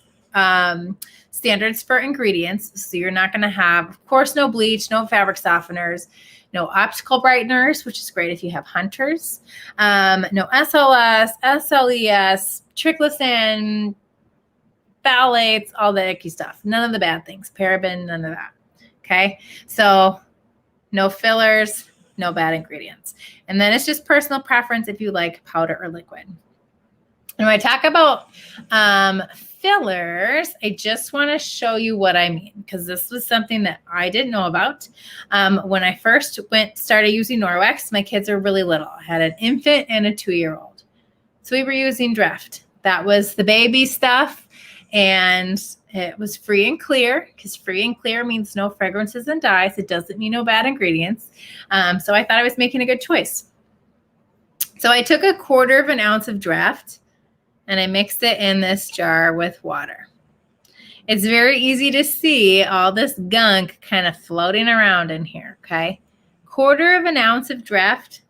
standards for ingredients. So you're not going to have, of course, no bleach, no fabric softeners, no optical brighteners, which is great if you have hunters, no SLS, SLES, triclosan, phthalates, all the icky stuff. None of the bad things, paraben, none of that. Okay, so no fillers, no bad ingredients. And then it's just personal preference if you like powder or liquid. And when I talk about fillers, I just want to show you what I mean, because this was something that I didn't know about. When I first started using Norwex, my kids are really little. I had an infant and a 2-year-old. So we were using Dreft. That was the baby stuff. And it was free and clear, because free and clear means no fragrances and dyes. It doesn't mean no bad ingredients. So I thought I was making a good choice. So I took 1/4 ounce of Dreft and I mixed it in this jar with water. It's very easy to see all this gunk kind of floating around in here, okay? 1/4 ounce of Dreft,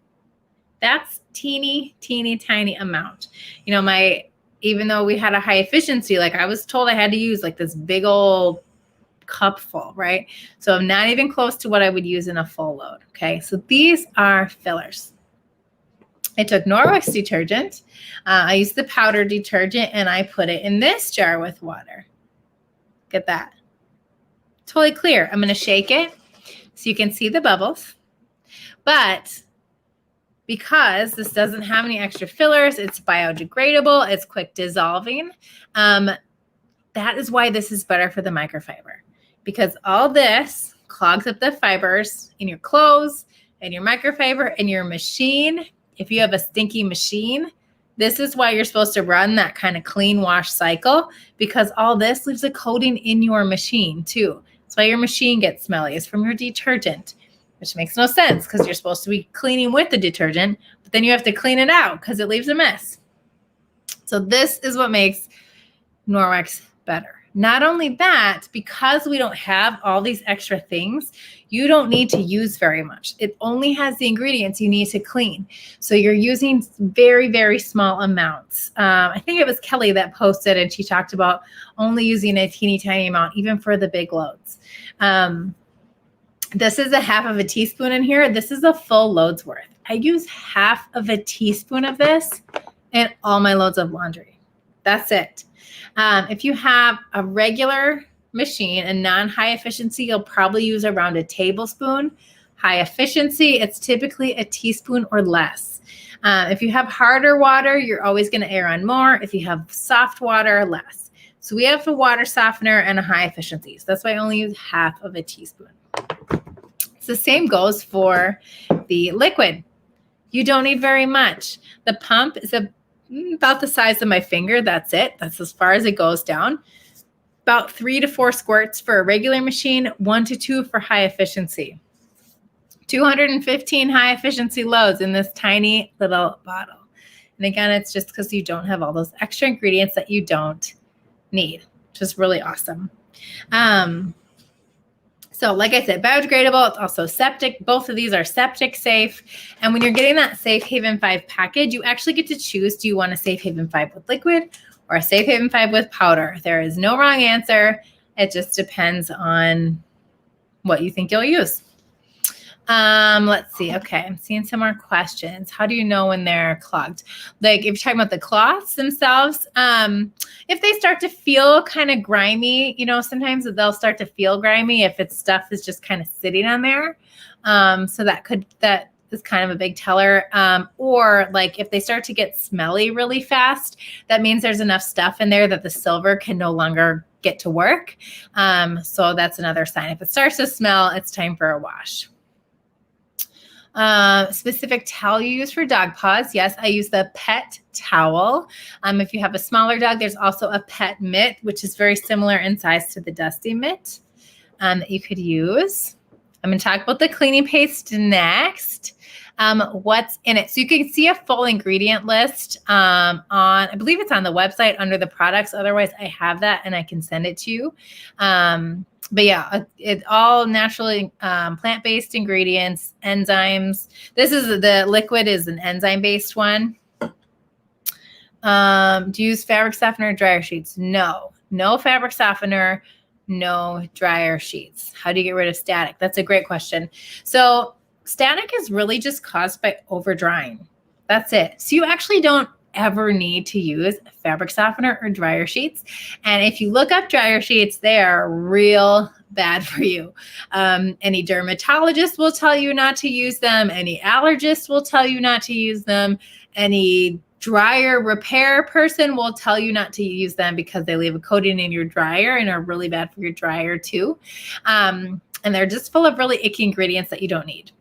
that's teeny, teeny, tiny amount. You know, even though we had a high efficiency, like I was told I had to use like this big old cup full, right? So I'm not even close to what I would use in a full load, okay? So these are fillers. I took Norwex detergent. I used the powder detergent and I put it in this jar with water. Look at that. Totally clear. I'm going to shake it so you can see the bubbles. But because this doesn't have any extra fillers, it's biodegradable, it's quick dissolving. That is why this is better for the microfiber, because all this clogs up the fibers in your clothes and your microfiber and your machine. If you have a stinky machine, this is why you're supposed to run that kind of clean wash cycle, because all this leaves a coating in your machine too. That's why your machine gets smelly. It's from your detergent, which makes no sense because you're supposed to be cleaning with the detergent, but then you have to clean it out because it leaves a mess. So this is what makes Norwex better. Not only that, because we don't have all these extra things, you don't need to use very much. It only has the ingredients you need to clean. So you're using very, very small amounts. I think it was Kelly that posted and she talked about only using a teeny tiny amount, even for the big loads. This is 1/2 teaspoon in here. This is a full load's worth. I use 1/2 teaspoon of this in all my loads of laundry. That's it. If you have a regular machine and non-high efficiency, you'll probably use around a tablespoon. High efficiency, it's typically a teaspoon or less. If you have harder water, you're always going to err on more. If you have soft water, less. So we have a water softener and a high efficiency. So that's why I only use half of a teaspoon. So the same goes for the liquid. You don't need very much. The pump is about the size of my finger. That's it. That's as far as it goes down. About 3 to 4 squirts for a regular machine, 1 to 2 for high efficiency. 215 high efficiency loads in this tiny little bottle. And again, it's just because you don't have all those extra ingredients that you don't need, which is really awesome. So like I said, biodegradable, it's also septic. Both of these are septic safe. And when you're getting that Safe Haven 5 package, you actually get to choose, do you want a Safe Haven 5 with liquid or a Safe Haven 5 with powder? There is no wrong answer. It just depends on what you think you'll use. Let's see. Okay, I'm seeing some more questions. How do you know when they're clogged? Like if you're talking about the cloths themselves, if they start to feel kind of grimy, you know, sometimes they'll start to feel grimy if it's stuff is just kind of sitting on there. So that is kind of a big teller. Or like if they start to get smelly really fast, that means there's enough stuff in there that the silver can no longer get to work. So that's another sign. If it starts to smell, it's time for a wash. Specific towel you use for dog paws. Yes, I use the pet towel. If you have a smaller dog, there's also a pet mitt, which is very similar in size to the dusty mitt that you could use. I'm going to talk about the cleaning paste next. What's in it. So you can see a full ingredient list I believe it's on the website under the products. Otherwise, I have that and I can send it to you. But yeah, it's all naturally plant-based ingredients, enzymes. The liquid is an enzyme-based one. Do you use fabric softener or dryer sheets? No fabric softener, no dryer sheets. How do you get rid of static? That's a great question. So static is really just caused by over drying. That's it. So you actually don't ever need to use fabric softener or dryer sheets. And if you look up dryer sheets, they are real bad for you. Any dermatologist will tell you not to use them. Any allergist will tell you not to use them. Any dryer repair person will tell you not to use them because they leave a coating in your dryer and are really bad for your dryer too. And they're just full of really icky ingredients that you don't need.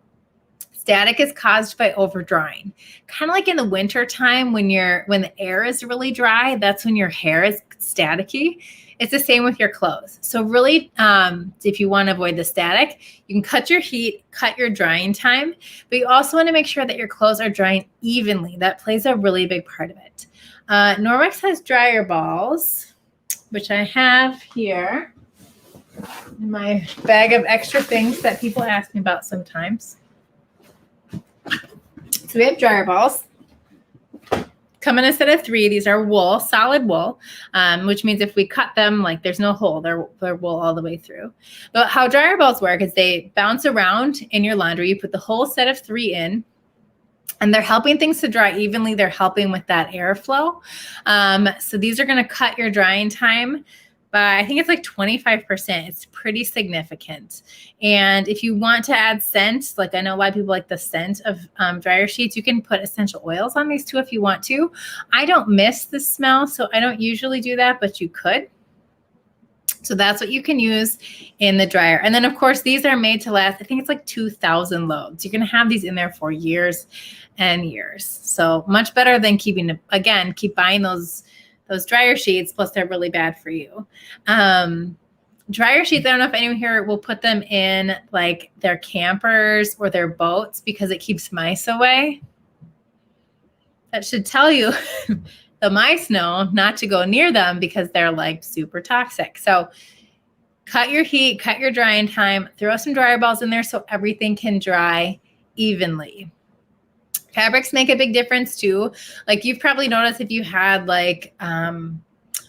Static is caused by over drying. Kind of like in the winter time when the air is really dry, that's when your hair is staticky. It's the same with your clothes. So really, if you want to avoid the static, you can cut your heat, cut your drying time, but you also want to make sure that your clothes are drying evenly. That plays a really big part of it. Norwex has dryer balls, which I have here in my bag of extra things that people ask me about sometimes. So we have dryer balls. Come in a set of 3. These are wool, solid wool, which means if we cut them, like there's no hole, they're wool all the way through. But how dryer balls work is they bounce around in your laundry. You put the whole set of 3 in, and they're helping things to dry evenly. They're helping with that airflow. So these are going to cut your drying time by, I think it's like 25%. It's pretty significant. And if you want to add scent, like I know a lot of people like the scent of dryer sheets, you can put essential oils on these too if you want to. I don't miss the smell, so I don't usually do that, but you could. So that's what you can use in the dryer. And then of course, these are made to last, I think it's like 2,000 loads. You're going to have these in there for years and years. So much better than keep buying those dryer sheets, plus they're really bad for you. Dryer sheets, I don't know if anyone here will put them in like their campers or their boats because it keeps mice away. That should tell you the mice know not to go near them because they're like super toxic. So cut your heat, cut your drying time, throw some dryer balls in there so everything can dry evenly. Fabrics make a big difference too. Like you've probably noticed if you had like,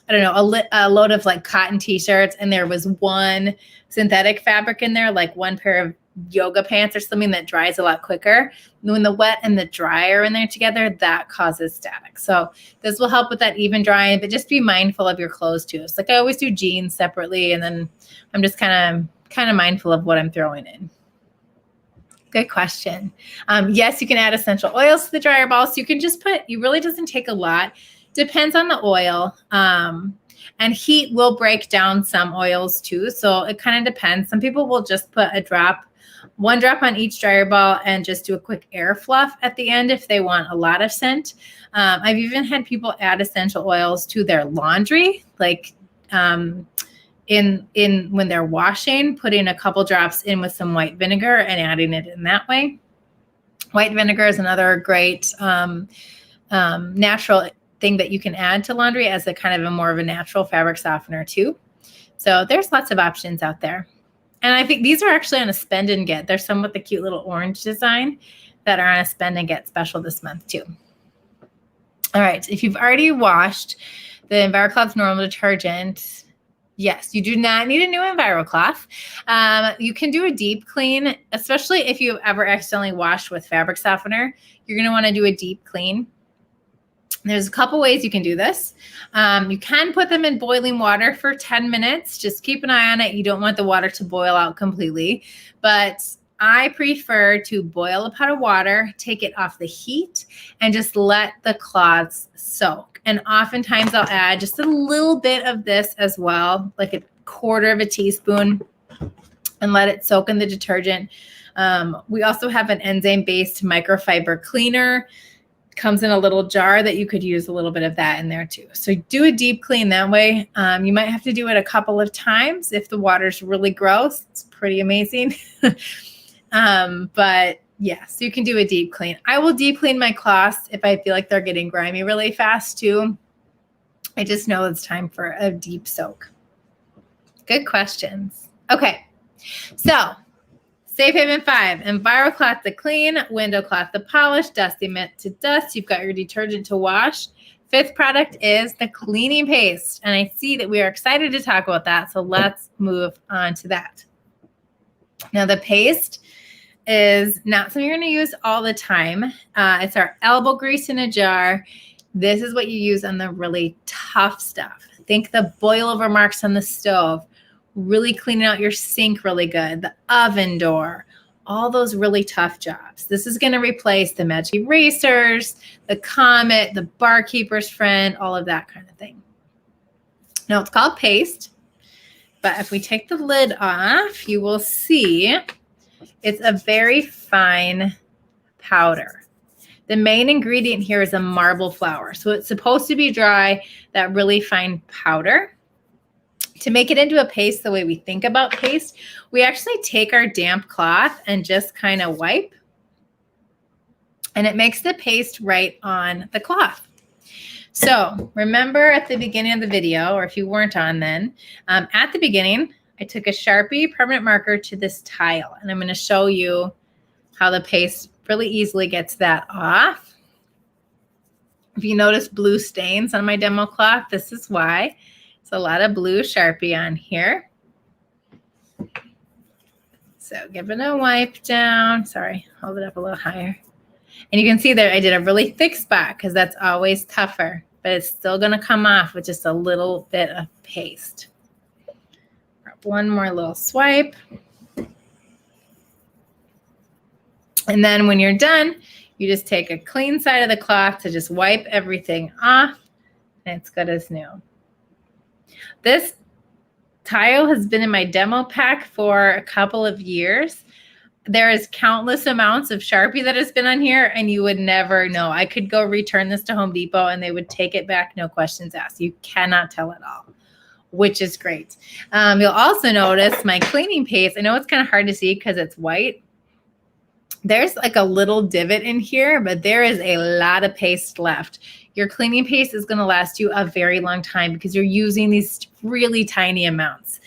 I don't know, a load of like cotton t-shirts and there was one synthetic fabric in there, like one pair of yoga pants or something that dries a lot quicker. When the wet and the dry are in there together, that causes static. So this will help with that even drying, but just be mindful of your clothes too. It's like I always do jeans separately, and then I'm just kind of mindful of what I'm throwing in. Good question. Yes, you can add essential oils to the dryer ball. So you can just it really doesn't take a lot. Depends on the oil. And heat will break down some oils too. So it kind of depends. Some people will just put one drop on each dryer ball and just do a quick air fluff at the end if they want a lot of scent. I've even had people add essential oils to their laundry, like in when they're washing, putting a couple drops in with some white vinegar and adding it in that way. White vinegar is another great natural thing that you can add to laundry as a kind of a more of a natural fabric softener too. So there's lots of options out there. And I think these are actually on a spend and get. There's some with the cute little orange design that are on a spend and get special this month too. All right. If you've already washed the EnviroCloth normal detergent, yes, you do not need a new EnviroCloth. You can do a deep clean, especially if you've ever accidentally washed with fabric softener. You're going to want to do a deep clean. There's a couple ways you can do this. You can put them in boiling water for 10 minutes. Just keep an eye on it. You don't want the water to boil out completely. But I prefer to boil a pot of water, take it off the heat, and just let the cloths soak. And oftentimes I'll add just a little bit of this as well, like a quarter of a teaspoon, and let it soak in the detergent. We also have an enzyme-based microfiber cleaner. Comes in a little jar that you could use a little bit of that in there too. So do a deep clean that way. You might have to do it a couple of times if the water's really gross. It's pretty amazing. But yeah, so you can do a deep clean. I will deep clean my cloths if I feel like they're getting grimy really fast too. I just know it's time for a deep soak. Good questions. Okay, so Safe Haven 5, EnviroCloth to clean, Window Cloth to polish, Dusty Mitt to dust. You've got your detergent to wash. Fifth product is the cleaning paste. And I see that we are excited to talk about that. So let's move on to that. Now the paste is not something you're going to use all the time. It's our elbow grease in a jar. This is what you use on the really tough stuff. Think the boil over marks on the stove. Really cleaning out your sink really good, the oven door, all those really tough jobs. This is going to replace the Magic Erasers, the Comet, the Barkeeper's Friend, all of that kind of thing. Now it's called paste, but if we take the lid off, you will see it's a very fine powder. The main ingredient here is a marble flour. So it's supposed to be dry, that really fine powder. To make it into a paste the way we think about paste, we actually take our damp cloth and just kind of wipe, and it makes the paste right on the cloth. So remember at the beginning of the video, or if you weren't on then, at the beginning, I took a Sharpie permanent marker to this tile, and I'm going to show you how the paste really easily gets that off. If you notice blue stains on my demo cloth, this is why. It's a lot of blue Sharpie on here. So give it a wipe down. Sorry, hold it up a little higher. And you can see there I did a really thick spot because that's always tougher, but it's still going to come off with just a little bit of paste. One more little swipe. And then when you're done, you just take a clean side of the cloth to just wipe everything off, and it's good as new. This tile has been in my demo pack for a couple of years. There is countless amounts of Sharpie that has been on here, and you would never know. I could go return this to Home Depot, and they would take it back, no questions asked. You cannot tell it all, which is great. You'll also notice my cleaning paste. I know it's kind of hard to see because it's white. There's like a little divot in here, but there is a lot of paste left. Your cleaning paste is going to last you a very long time because you're using these really tiny amounts.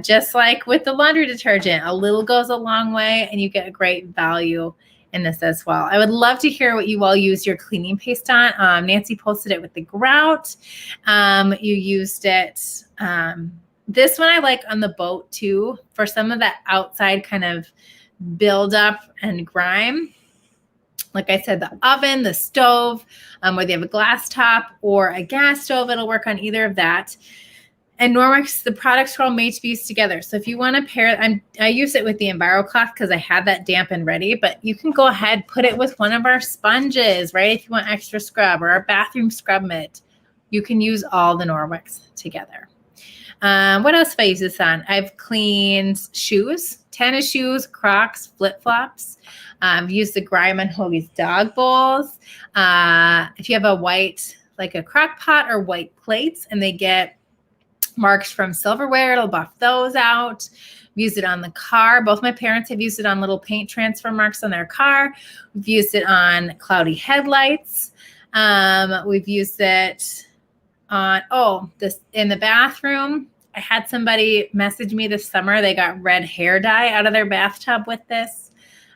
Just like with the laundry detergent, a little goes a long way, and you get a great value in this as well. I would love to hear what you all use your cleaning paste on. Nancy posted it with the grout. You used it. This one I like on the boat too, for some of that outside kind of buildup and grime. Like I said, the oven, the stove, whether you have a glass top or a gas stove, it'll work on either of that. And Norwex, the products are all made to be used together. So if you want to pair, I use it with the EnviroCloth because I had that damp and ready, but you can go ahead, put it with one of our sponges, right? If you want extra scrub, or our bathroom scrub mitt, you can use all the Norwex together. What else have I used this on? I've cleaned shoes, tennis shoes, Crocs, flip-flops. I've used the grime on Hoagie's dog bowls. If you have a white, like a crock pot or white plates, and they get marks from silverware, it'll buff those out. We've used it on the car. Both my parents have used it on little paint transfer marks on their car. We've used it on cloudy headlights. We've used it on, this in the bathroom. I had somebody message me this summer. They got red hair dye out of their bathtub with this.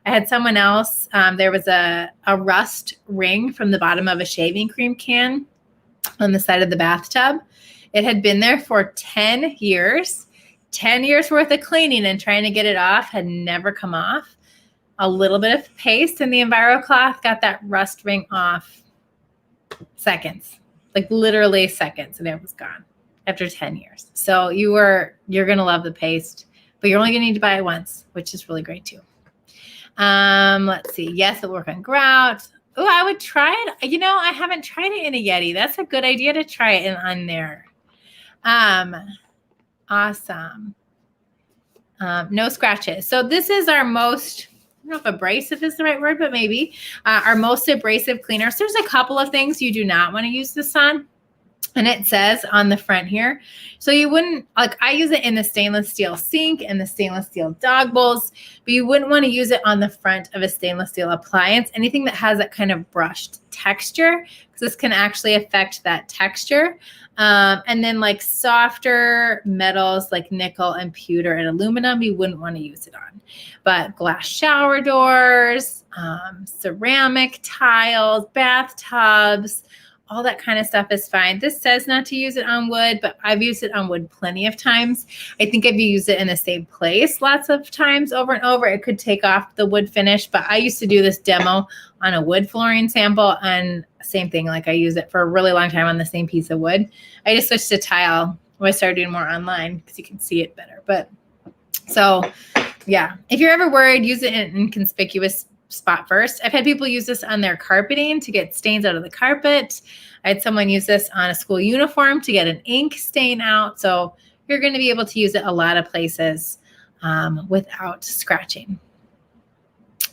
I had someone else, there was a rust ring from the bottom of a shaving cream can on the side of the bathtub. It had been there for 10 years, 10 years worth of cleaning and trying to get it off, had never come off. A little bit of paste in the EnviroCloth got that rust ring off seconds, like literally seconds, and it was gone after 10 years. So you're going to love the paste, but you're only going to need to buy it once, which is really great too. Let's see. Yes, it'll work on grout. Oh, I would try it. You know, I haven't tried it in a Yeti. That's a good idea to try it on there. Awesome. No scratches. So this is our most, I don't know if abrasive is the right word, but maybe our most abrasive cleaner. So there's a couple of things you do not want to use this on. And it says on the front here, so you wouldn't, like I use it in the stainless steel sink and the stainless steel dog bowls, but you wouldn't want to use it on the front of a stainless steel appliance, anything that has that kind of brushed texture, because this can actually affect that texture. And then like softer metals like nickel and pewter and aluminum, you wouldn't want to use it on. But glass shower doors, ceramic tiles, bathtubs, all that kind of stuff is fine. This says not to use it on wood, but I've used it on wood plenty of times. I think if you use it in the same place lots of times over and over, it could take off the wood finish. But I used to do this demo on a wood flooring sample, and same thing, like I use it for a really long time on the same piece of wood. I just switched to tile when I started doing more online because you can see it better. But so yeah, if you're ever worried, use it in inconspicuous spot first. I've had people use this on their carpeting to get stains out of the carpet. I had someone use this on a school uniform to get an ink stain out. So you're going to be able to use it a lot of places without scratching.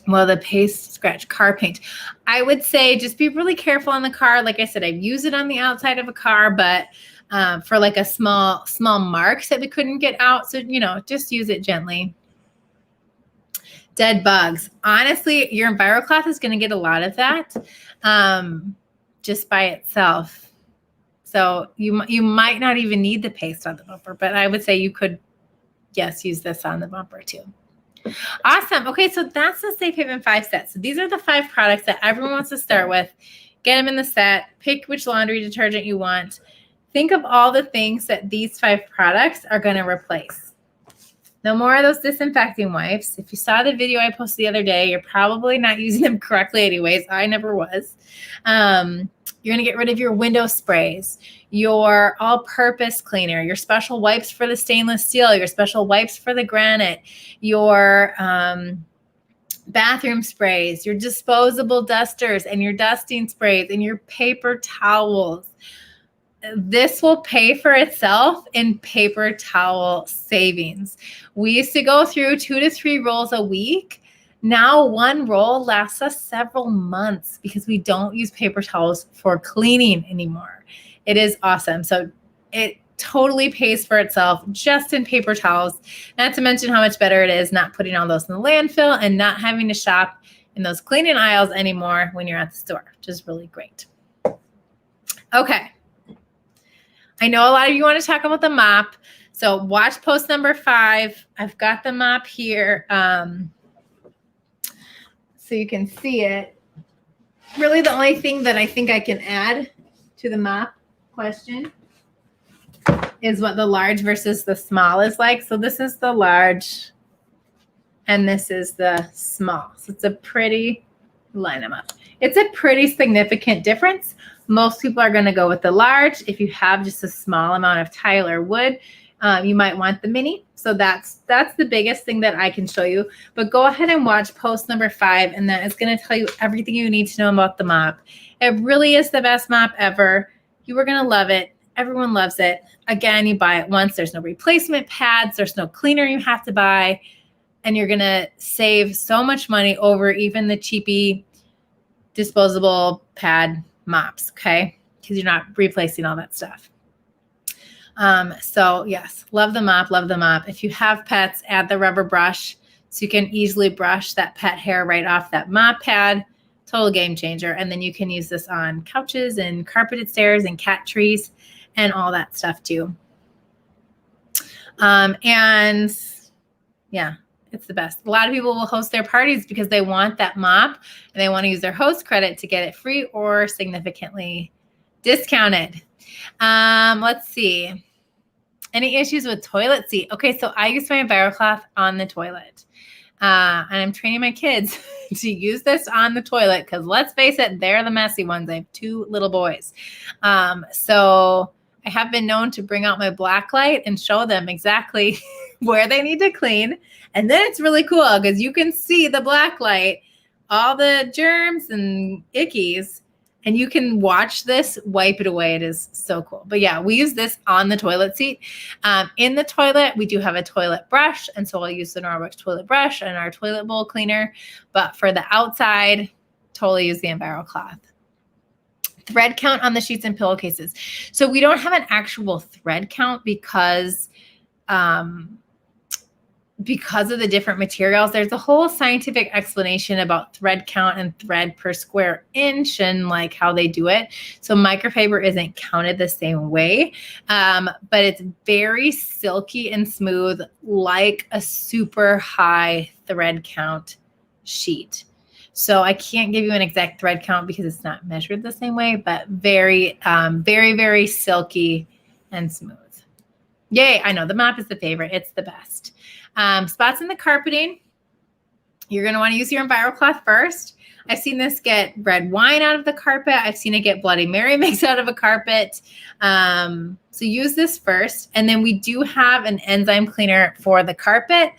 Well, the paste scratch car paint. I would say just be really careful on the car. Like I said, I've used it on the outside of a car, but for like a small marks that we couldn't get out. So, you know, just use it gently. Dead bugs. Honestly, your EnviroCloth is going to get a lot of that just by itself. So you might not even need the paste on the bumper, but I would say you could, yes, use this on the bumper too. Awesome. Okay, so that's the Safe Haven 5 set. So these are the 5 products that everyone wants to start with. Get them in the set. Pick which laundry detergent you want. Think of all the things that these 5 products are going to replace. No more of those disinfecting wipes. If you saw the video I posted the other day, you're probably not using them correctly anyways. I never was. You're going to get rid of your window sprays, your all-purpose cleaner, your special wipes for the stainless steel, your special wipes for the granite, your bathroom sprays, your disposable dusters and your dusting sprays and your paper towels. This will pay for itself in paper towel savings. We used to go through 2 to 3 rolls a week. Now 1 roll lasts us several months because we don't use paper towels for cleaning anymore. It is awesome. So it totally pays for itself just in paper towels. Not to mention how much better it is not putting all those in the landfill and not having to shop in those cleaning aisles anymore when you're at the store, which is really great. Okay. I know a lot of you want to talk about the mop. So watch post number 5. I've got the mop here so you can see it. Really the only thing that I think I can add to the mop question is what the large versus the small is like. So this is the large and this is the small. So it's a pretty, line them up. It's a pretty significant difference. Most people are going to go with the large. If you have just a small amount of tile or wood, you might want the mini. So that's the biggest thing that I can show you. But go ahead and watch post number 5, and that is going to tell you everything you need to know about the mop. It really is the best mop ever. You are going to love it. Everyone loves it. Again, you buy it once. There's no replacement pads. There's no cleaner you have to buy. And you're going to save so much money over even the cheapy disposable pad mops, okay? Because you're not replacing all that stuff. So yes, love the mop, love the mop. If you have pets, add the rubber brush so you can easily brush that pet hair right off that mop pad. Total game changer. And then you can use this on couches and carpeted stairs and cat trees and all that stuff too. And yeah, it's the best. A lot of people will host their parties because they want that mop and they want to use their host credit to get it free or significantly discounted. Let's see. Any issues with toilet seat? Okay, so I use my EnviroCloth on the toilet. And I'm training my kids to use this on the toilet because let's face it, they're the messy ones. I have 2 little boys. So I have been known to bring out my black light and show them exactly where they need to clean. And then it's really cool because you can see the black light, all the germs and ickies, and you can watch this wipe it away. It is so cool. But yeah, we use this on the toilet seat. In the toilet, we do have a toilet brush. And so I'll use the Norwex toilet brush and our toilet bowl cleaner. But for the outside, totally use the EnviroCloth. Thread count on the sheets and pillowcases. So we don't have an actual thread count because of the different materials. There's a whole scientific explanation about thread count and thread per square inch and like how they do it. So microfiber isn't counted the same way, but it's very silky and smooth, like a super high thread count sheet. So I can't give you an exact thread count because it's not measured the same way, but very, very silky and smooth. Yay, I know the mop is the favorite. It's the best. Spots in the carpeting, you're going to want to use your EnviroCloth first. I've seen this get red wine out of the carpet. I've seen it get Bloody Mary mix out of a carpet. So use this first. And then we do have an enzyme cleaner for the carpet.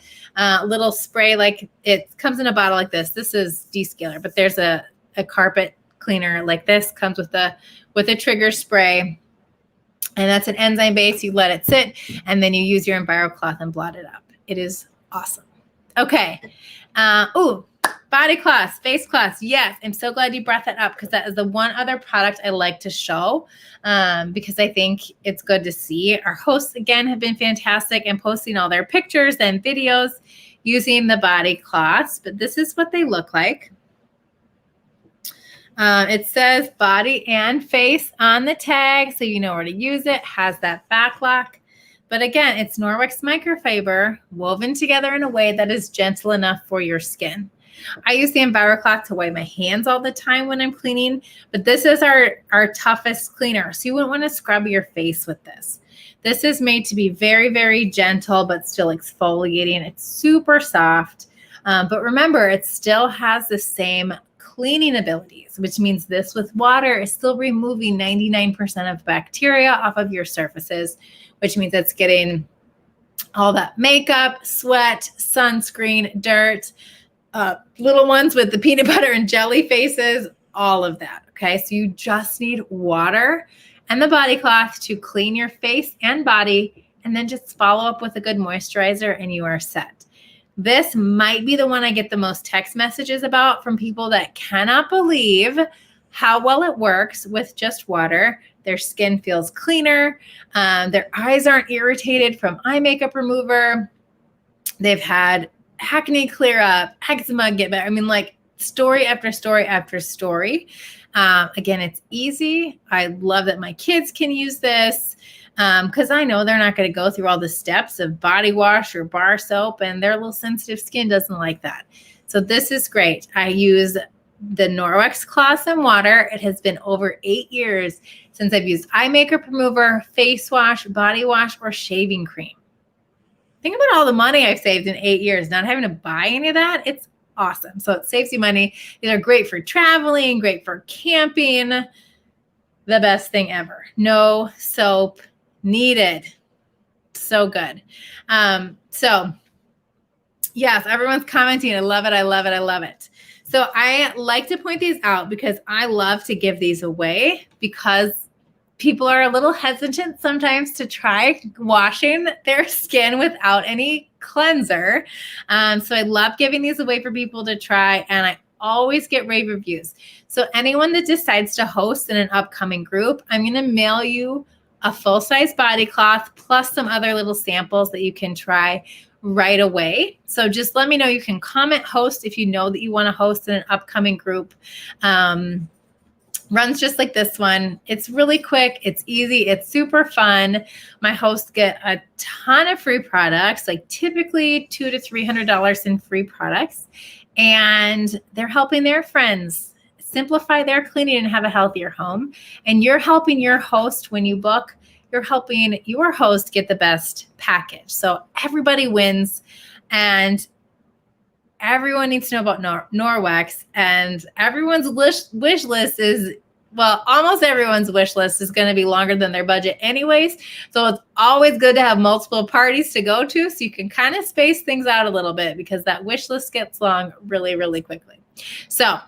Little spray, like it comes in a bottle like this. This is descaler, but there's a carpet cleaner like this, comes with a trigger spray. And that's an enzyme base. You let it sit, and then you use your EnviroCloth and blot it up. It is awesome. Okay. Body cloths, face cloths. Yes, I'm so glad you brought that up because that is the one other product I like to show because I think it's good to see. Our hosts, again, have been fantastic and posting all their pictures and videos using the body cloths, but this is what they look like. It says body and face on the tag, so you know where to use it. Has that back lock. But again, it's Norwex microfiber woven together in a way that is gentle enough for your skin. I use the EnviroCloth to wipe my hands all the time when I'm cleaning, but this is our toughest cleaner. So you wouldn't want to scrub your face with this. This is made to be very, very gentle, but still exfoliating. It's super soft. But remember, it still has the same cleaning abilities, which means this with water is still removing 99% of bacteria off of your surfaces, which means it's getting all that makeup, sweat, sunscreen, dirt, little ones with the peanut butter and jelly faces, all of that. Okay, so you just need water and the body cloth to clean your face and body, and then just follow up with a good moisturizer and you are set. This might be the one I get the most text messages about from people that cannot believe how well it works with just water. Their skin feels cleaner. Their eyes aren't irritated from eye makeup remover. They've had acne clear up, eczema get better. I mean, like story after story after story. Again, it's easy. I love that my kids can use this because I know they're not going to go through all the steps of body wash or bar soap, and their little sensitive skin doesn't like that. So this is great. I use the Norwex cloths and water. It has been over 8 years since I've used eye makeup remover, face wash, body wash, or shaving cream. Think about all the money I've saved in 8 years, not having to buy any of that. It's awesome. So it saves you money. These are great for traveling, great for camping. The best thing ever. No soap needed. So good. So yes, everyone's commenting. I love it. I love it. I love it. So I like to point these out because I love to give these away because people are a little hesitant sometimes to try washing their skin without any cleanser. So I love giving these away for people to try, and I always get rave reviews. So anyone that decides to host in an upcoming group, I'm going to mail you a full-size body cloth plus some other little samples that you can try right away. So just let me know. You can comment host if you know that you want to host in an upcoming group. Runs just like this one. It's really quick. It's easy. It's super fun. My hosts get a ton of free products, like typically $200 to $300 in free products. And they're helping their friends simplify their cleaning and have a healthier home. And you're helping your host when you book. You're helping your host get the best package. So everybody wins. And everyone needs to know about Norwex, and everyone's wish list is, well, almost everyone's wish list is going to be longer than their budget anyways. So it's always good to have multiple parties to go to so you can kind of space things out a little bit because that wish list gets long really, really quickly. So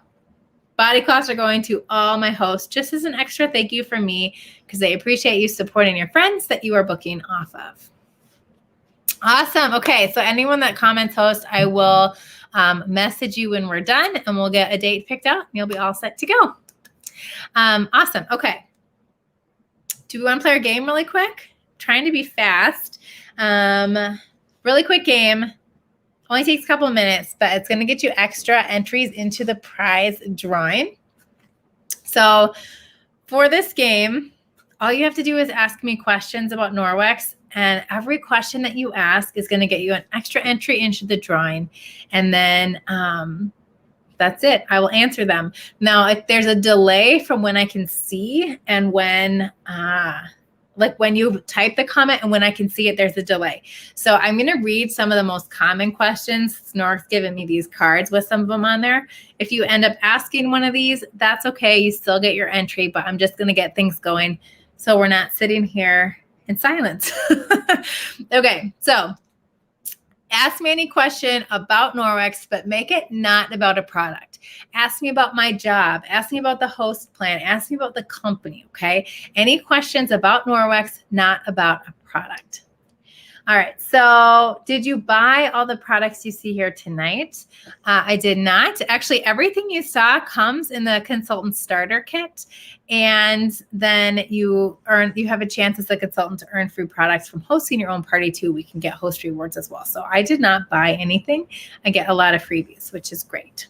body cloths are going to all my hosts just as an extra thank you from me because they appreciate you supporting your friends that you are booking off of. Awesome. Okay. So anyone that comments host, I will message you when we're done and we'll get a date picked out and you'll be all set to go. Awesome. Okay. Do we want to play our game really quick? Trying to be fast. Really quick game. Only takes a couple of minutes, but it's going to get you extra entries into the prize drawing. So for this game, all you have to do is ask me questions about Norwex. And every question that you ask is going to get you an extra entry into the drawing. And then that's it. I will answer them. Now, if there's a delay from when I can see and when, like when you type the comment and when I can see it, there's a delay. So I'm going to read some of the most common questions. Snork's given me these cards with some of them on there. If you end up asking one of these, that's okay. You still get your entry, but I'm just going to get things going so we're not sitting here in silence. Okay, so ask me any question about Norwex, but make it not about a product. Ask me about my job. Ask me about the host plan. Ask me about the company, okay? Any questions about Norwex, not about a product. All right, so did you buy all the products you see here tonight? I did not. Actually, everything you saw comes in the consultant starter kit, and then you have a chance as a consultant to earn free products from hosting your own party too. We can get host rewards as well. So I did not buy anything. I get a lot of freebies, which is great.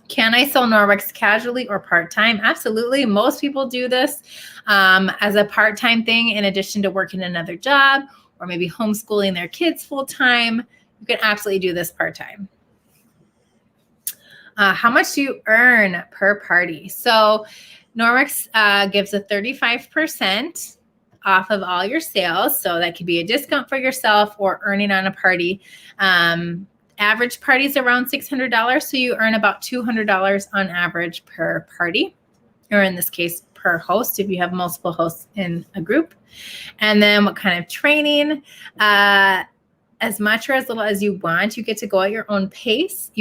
Can I sell Norwex casually or part-time? Absolutely. Most people do this as a part-time thing in addition to working another job or maybe homeschooling their kids full-time. You can absolutely do this part-time. How much do you earn per party? So Norwex gives a 35% off of all your sales. So that could be a discount for yourself or earning on a party. Average party is around $600. So you earn about $200 on average per party, or in this case, per host if you have multiple hosts in a group. And then what kind of training? As much or as little as you want. You get to go at your own pace.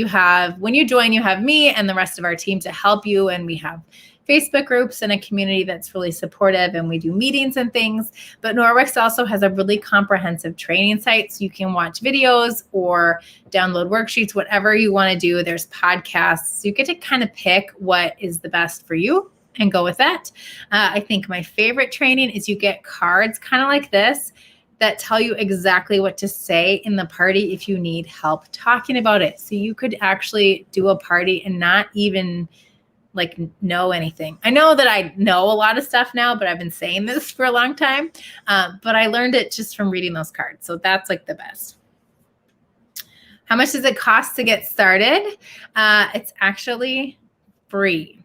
When you join, you have me and the rest of our team to help you. And we have Facebook groups and a community that's really supportive, and we do meetings and things. But Norwex also has a really comprehensive training site. So you can watch videos or download worksheets, whatever you want to do. There's podcasts. So you get to kind of pick what is the best for you and go with that. I think my favorite training is you get cards kind of like this that tell you exactly what to say in the party if you need help talking about it. So you could actually do a party and not even like know anything. I know that I know a lot of stuff now, but I've been saying this for a long time. But I learned it just from reading those cards. So that's like the best. How much does it cost to get started? It's actually free.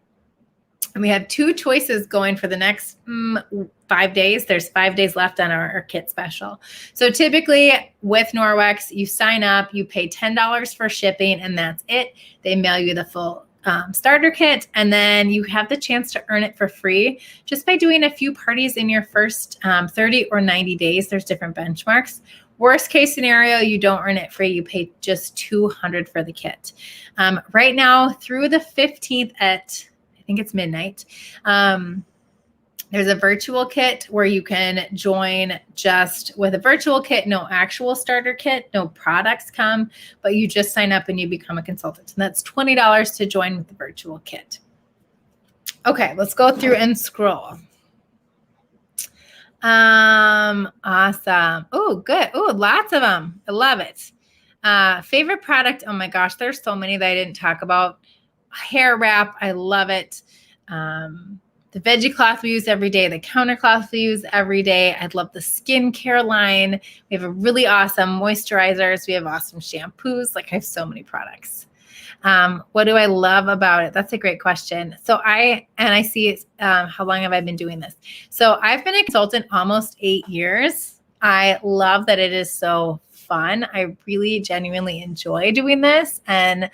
And we have two choices going for the next 5 days. There's 5 days left on our kit special. So typically with Norwex, you sign up, you pay $10 for shipping, and that's it. They mail you the full starter kit, and then you have the chance to earn it for free just by doing a few parties in your first 30 or 90 days. There's different benchmarks. Worst case scenario, you don't earn it free. You pay just $200 for the kit. Right now through the 15th at, I think it's midnight, there's a virtual kit where you can join just with a virtual kit, no actual starter kit, no products come, but you just sign up and you become a consultant. And that's $20 to join with the virtual kit. Okay, let's go through and scroll. Awesome. Oh, good. Oh, lots of them. I love it. Favorite product. Oh my gosh, there's so many that I didn't talk about. Hair wrap. I love it. The veggie cloth we use every day, the counter cloth we use every day. I love the skincare line. We have a really awesome moisturizers. We have awesome shampoos. Like I have so many products. What do I love about it? That's a great question. So I see how long have I been doing this? So I've been a consultant almost 8 years. I love that it is so fun. I really genuinely enjoy doing this, and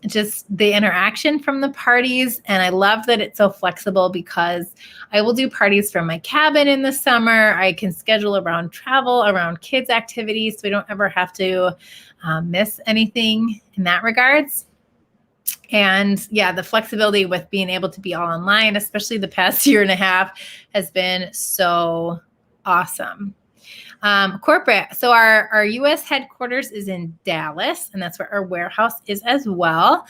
just the interaction from the parties. And I love that it's so flexible because I will do parties from my cabin in the summer. I can schedule around travel, around kids' activities, so we don't ever have to miss anything in that regards. And yeah, the flexibility with being able to be all online, especially the past year and a half, has been so awesome. Corporate. So our U.S. headquarters is in Dallas, and that's where our warehouse is as well.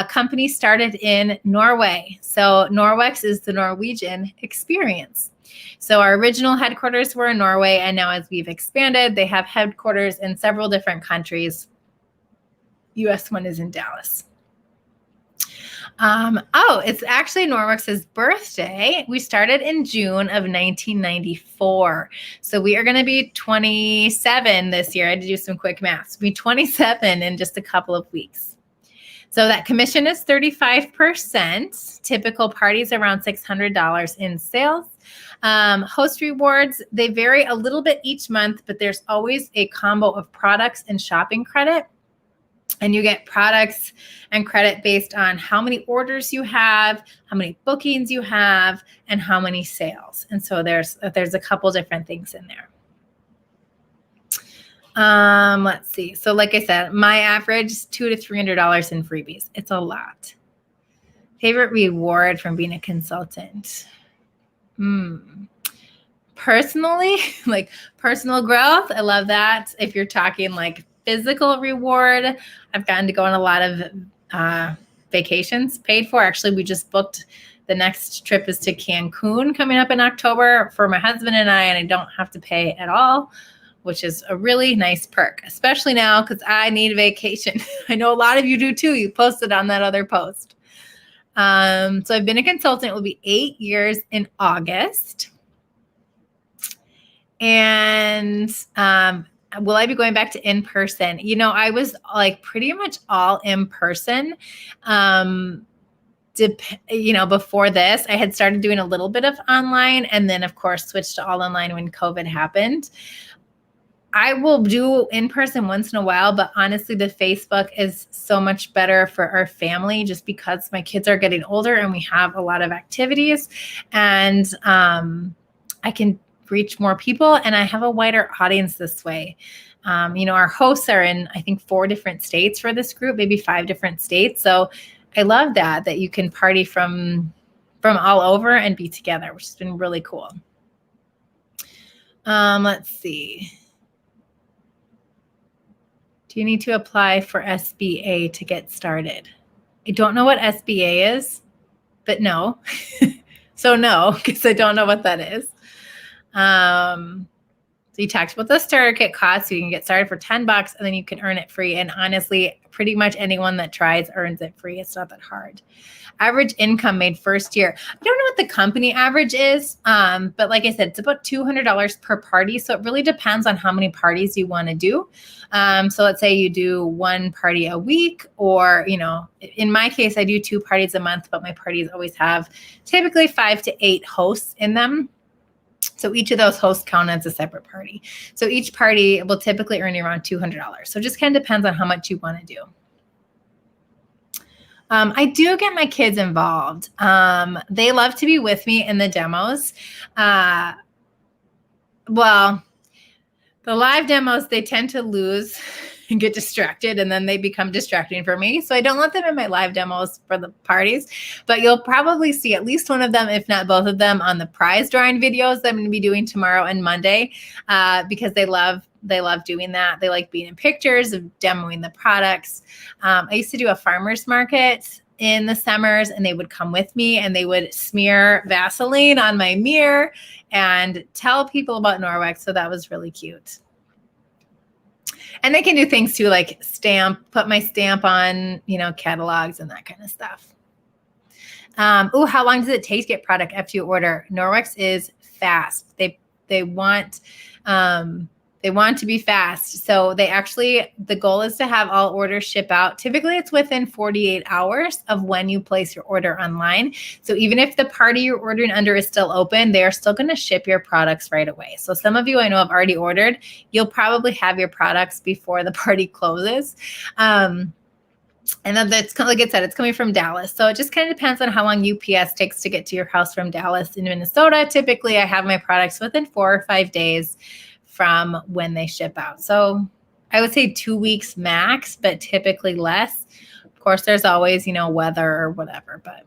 Company started in Norway. So Norwex is the Norwegian experience. So our original headquarters were in Norway, and now as we've expanded, they have headquarters in several different countries. U.S. one is in Dallas. It's actually Norwex's birthday. We started in June of 1994. So we are going to be 27 this year. I had to do some quick math. We'll be 27 in just a couple of weeks. So that commission is 35%. Typical parties around $600 in sales. Host rewards, they vary a little bit each month, but there's always a combo of products and shopping credit. And you get products and credit based on how many orders you have, how many bookings you have, and how many sales. And so there's a couple different things in there. Let's see. So like I said, my average is $200 to $300 in freebies. It's a lot. Favorite reward from being a consultant? Personally, like personal growth. I love that. If you're talking like physical reward, I've gotten to go on a lot of vacations paid for. Actually, we just booked the next trip is to Cancun coming up in October for my husband and I don't have to pay at all, which is a really nice perk, especially now because I need a vacation. I know a lot of you do too. You posted on that other post. So I've been a consultant. It will be 8 years in August. And will I be going back to in-person? You know, I was like pretty much all in-person. Before this, I had started doing a little bit of online and then, of course, switched to all online when COVID happened. I will do in-person once in a while, but honestly, the Facebook is so much better for our family just because my kids are getting older and we have a lot of activities, and I can reach more people and I have a wider audience this way. Our hosts are in, I think, 4 different states for this group, maybe 5 different states. So I love that you can party from all over and be together, which has been really cool. Let's see. Do you need to apply for SBA to get started? I don't know what SBA is, but no. So no, because I don't know what that is. So you talked about the starter kit cost, so you can get started for $10 and then you can earn it free. And honestly, pretty much anyone that tries earns it free. It's not that hard. Average income made first year. I don't know what the company average is, but like I said, it's about $200 per party. So it really depends on how many parties you want to do. So let's say you do one party a week, or, in my case, I do 2 parties a month, but my parties always have typically 5 to 8 hosts in them. So each of those hosts count as a separate party. So each party will typically earn you around $200. So it just kind of depends on how much you want to do. I do get my kids involved. They love to be with me in the demos. Well, the live demos, they tend to lose and get distracted, and then they become distracting for me. So I don't let them in my live demos for the parties, but you'll probably see at least one of them, if not both of them, on the prize drawing videos that I'm going to be doing tomorrow and Monday, because they love doing that. They like being in pictures of demoing the products. I used to do a farmer's market in the summers, and they would come with me and they would smear Vaseline on my mirror and tell people about Norwex. So that was really cute. And they can do things too, like put my stamp on, catalogs and that kind of stuff. How long does it take to get product after you order? Norwex is fast. They want to be fast. So the goal is to have all orders ship out. Typically it's within 48 hours of when you place your order online. So even if the party you're ordering under is still open, they are still going to ship your products right away. So some of you I know have already ordered. You'll probably have your products before the party closes. And then that's, like I said, it's coming from Dallas. So it just kind of depends on how long UPS takes to get to your house from Dallas. In Minnesota, typically I have my products within 4 or 5 days from when they ship out. So I would say 2 weeks max, but typically less. Of course, there's always, weather or whatever, but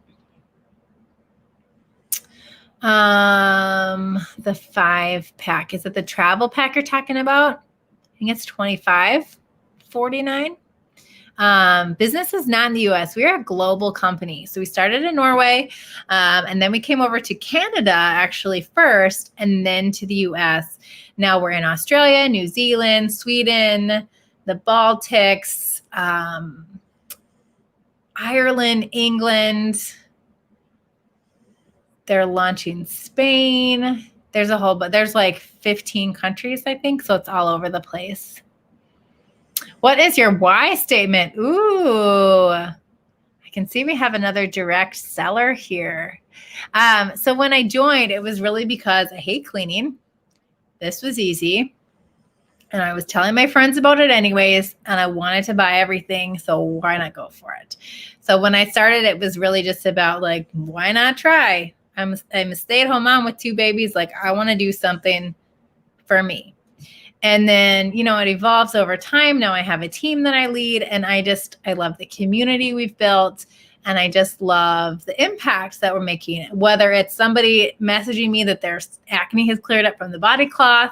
the 5-pack, is it the travel pack you're talking about? I think it's $25.49. Business is not in the US. We are a global company. So we started in Norway, and then we came over to Canada actually first, and then to the US. Now we're in Australia, New Zealand, Sweden, the Baltics, Ireland, England. They're launching Spain. There's like 15 countries, I think. So it's all over the place. What is your why statement? Ooh, I can see we have another direct seller here. So when I joined, it was really because I hate cleaning. This was easy. And I was telling my friends about it anyways, and I wanted to buy everything. So why not go for it? So when I started, it was really just about like, why not try? I'm a stay-at-home mom with 2 babies. Like, I want to do something for me. And then, it evolves over time. Now I have a team that I lead, and I love the community we've built. And I just love the impacts that we're making, whether it's somebody messaging me that their acne has cleared up from the body cloth,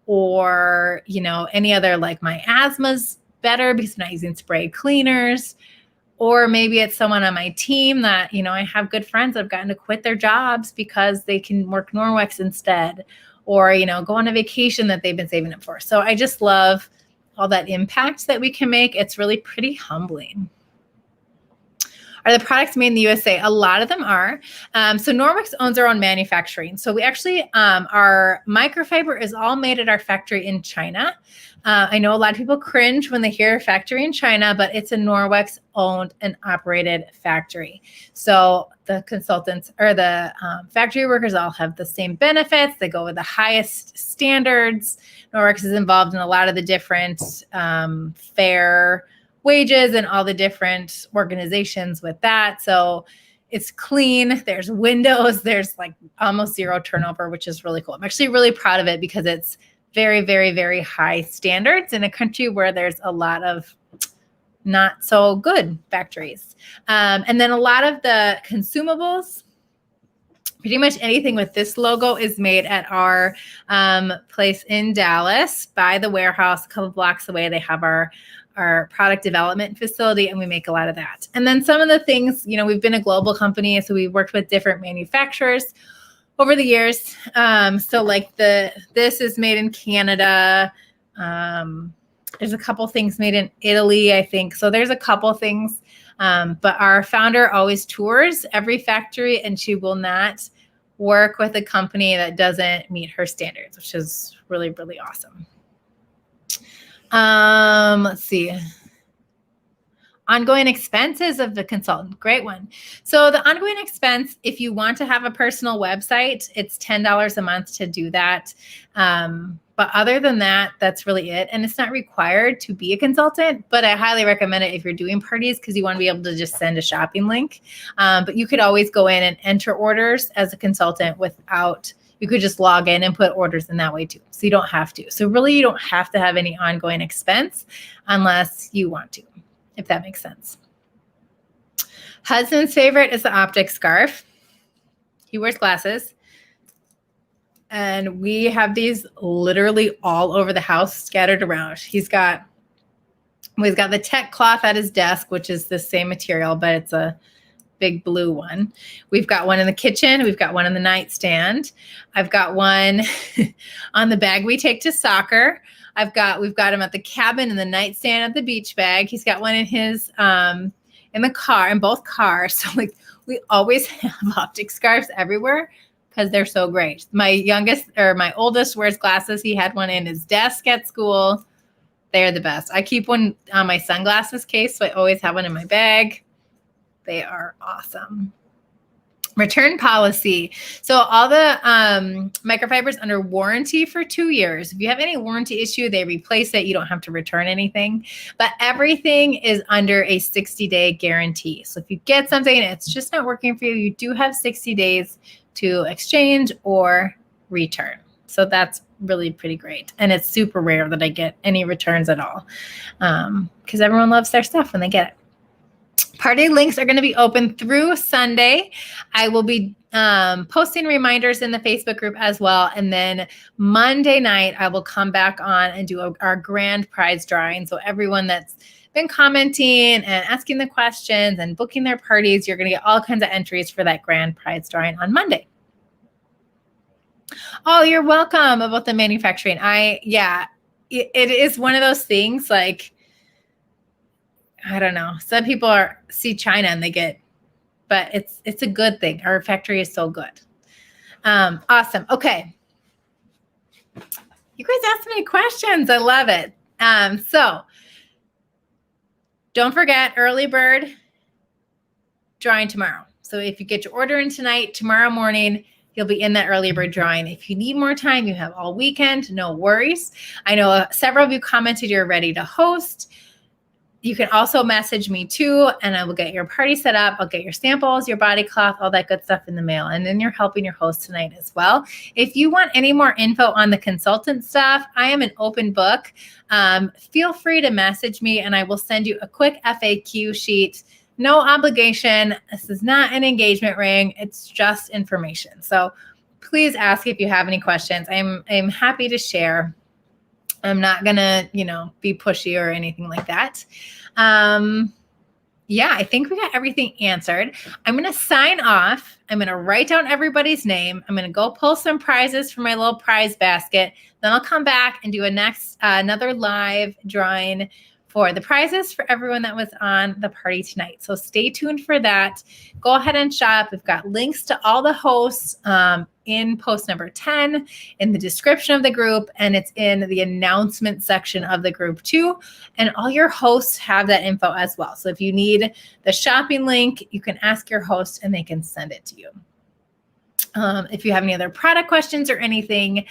or, any other, like my asthma's better because I'm not using spray cleaners. Or maybe it's someone on my team that, I have good friends that have gotten to quit their jobs because they can work Norwex instead. Or, go on a vacation that they've been saving up for. So I just love all that impact that we can make. It's really pretty humbling. Are the products made in the USA? A lot of them are. So Norwex owns our own manufacturing. So we actually, our microfiber is all made at our factory in China. I know a lot of people cringe when they hear factory in China, but it's a Norwex owned and operated factory. So the consultants or the factory workers all have the same benefits. They go with the highest standards. Norwex is involved in a lot of the different fair wages and all the different organizations with that. So it's clean. There's windows. There's like almost zero turnover, which is really cool. I'm actually really proud of it because it's very, very, very high standards in a country where there's a lot of not so good factories. And then a lot of the consumables, pretty much anything with this logo is made at our place in Dallas by the warehouse. A couple blocks away, they have our product development facility, and we make a lot of that. And then some of the things, we've been a global company, so we've worked with different manufacturers over the years. So like this is made in Canada. There's a couple things made in Italy, I think. So there's a couple things. But our founder always tours every factory, and she will not work with a company that doesn't meet her standards, which is really, really awesome. Let's see. Ongoing expenses of the consultant. Great one. So the ongoing expense, if you want to have a personal website, it's $10 a month to do that. But other than that, that's really it. And it's not required to be a consultant, but I highly recommend it if you're doing parties because you want to be able to just send a shopping link. But you could always go in and enter orders as a consultant without, you could just log in and put orders in that way too. So you don't have to. So really you don't have to have any ongoing expense unless you want to, if that makes sense. Husband's favorite is the optic scarf. He wears glasses. And we have these literally all over the house scattered around. We've got the tech cloth at his desk, which is the same material, but it's a big blue one. We've got one in the kitchen. We've got one in the nightstand. I've got one on the bag we take to soccer. We've got him at the cabin in the nightstand at the beach bag. He's got one in his in the car, in both cars. So like we always have optic scarves everywhere because they're so great. My oldest wears glasses. He had one in his desk at school. They're the best. I keep one on my sunglasses case, so I always have one in my bag. They are awesome. Return policy. So all the microfibers under warranty for 2 years. If you have any warranty issue, they replace it. You don't have to return anything. But everything is under a 60-day guarantee. So if you get something and it's just not working for you, you do have 60 days to exchange or return. So that's really pretty great. And it's super rare that I get any returns at all because everyone loves their stuff when they get it. Party links are going to be open through Sunday. I will be posting reminders in the Facebook group as well. And then Monday night, I will come back on and do our grand prize drawing. So everyone that's been commenting and asking the questions and booking their parties, you're going to get all kinds of entries for that grand prize drawing on Monday. Oh, you're welcome about the manufacturing. It is one of those things like, I don't know. Some people see China and they get, but it's a good thing. Our factory is so good. Awesome. Okay. You guys asked me questions. I love it. So don't forget early bird drawing tomorrow. So if you get your order in tonight, tomorrow morning, you'll be in that early bird drawing. If you need more time, you have all weekend, no worries. I know several of you commented you're ready to host. You can also message me too, and I will get your party set up. I'll get your samples, your body cloth, all that good stuff in the mail. And then you're helping your host tonight as well. If you want any more info on the consultant stuff, I am an open book. Feel free to message me and I will send you a quick FAQ sheet. No obligation. This is not an engagement ring. It's just information. So please ask if you have any questions. I'm happy to share. I'm not going to, be pushy or anything like that. I think we got everything answered. I'm going to sign off. I'm going to write down everybody's name. I'm going to go pull some prizes for my little prize basket. Then I'll come back and do another live drawing for the prizes for everyone that was on the party tonight. So stay tuned for that. Go ahead and shop. We've got links to all the hosts in post number 10 in the description of the group, and it's in the announcement section of the group too. And all your hosts have that info as well. So if you need the shopping link, you can ask your host and they can send it to you. If you have any other product questions or anything,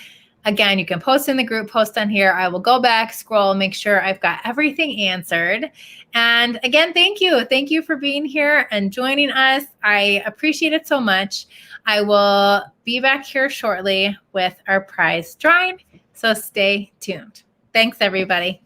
again, you can post in the group, post on here. I will go back, scroll, make sure I've got everything answered. And again, thank you. Thank you for being here and joining us. I appreciate it so much. I will be back here shortly with our prize drawing. So stay tuned. Thanks, everybody.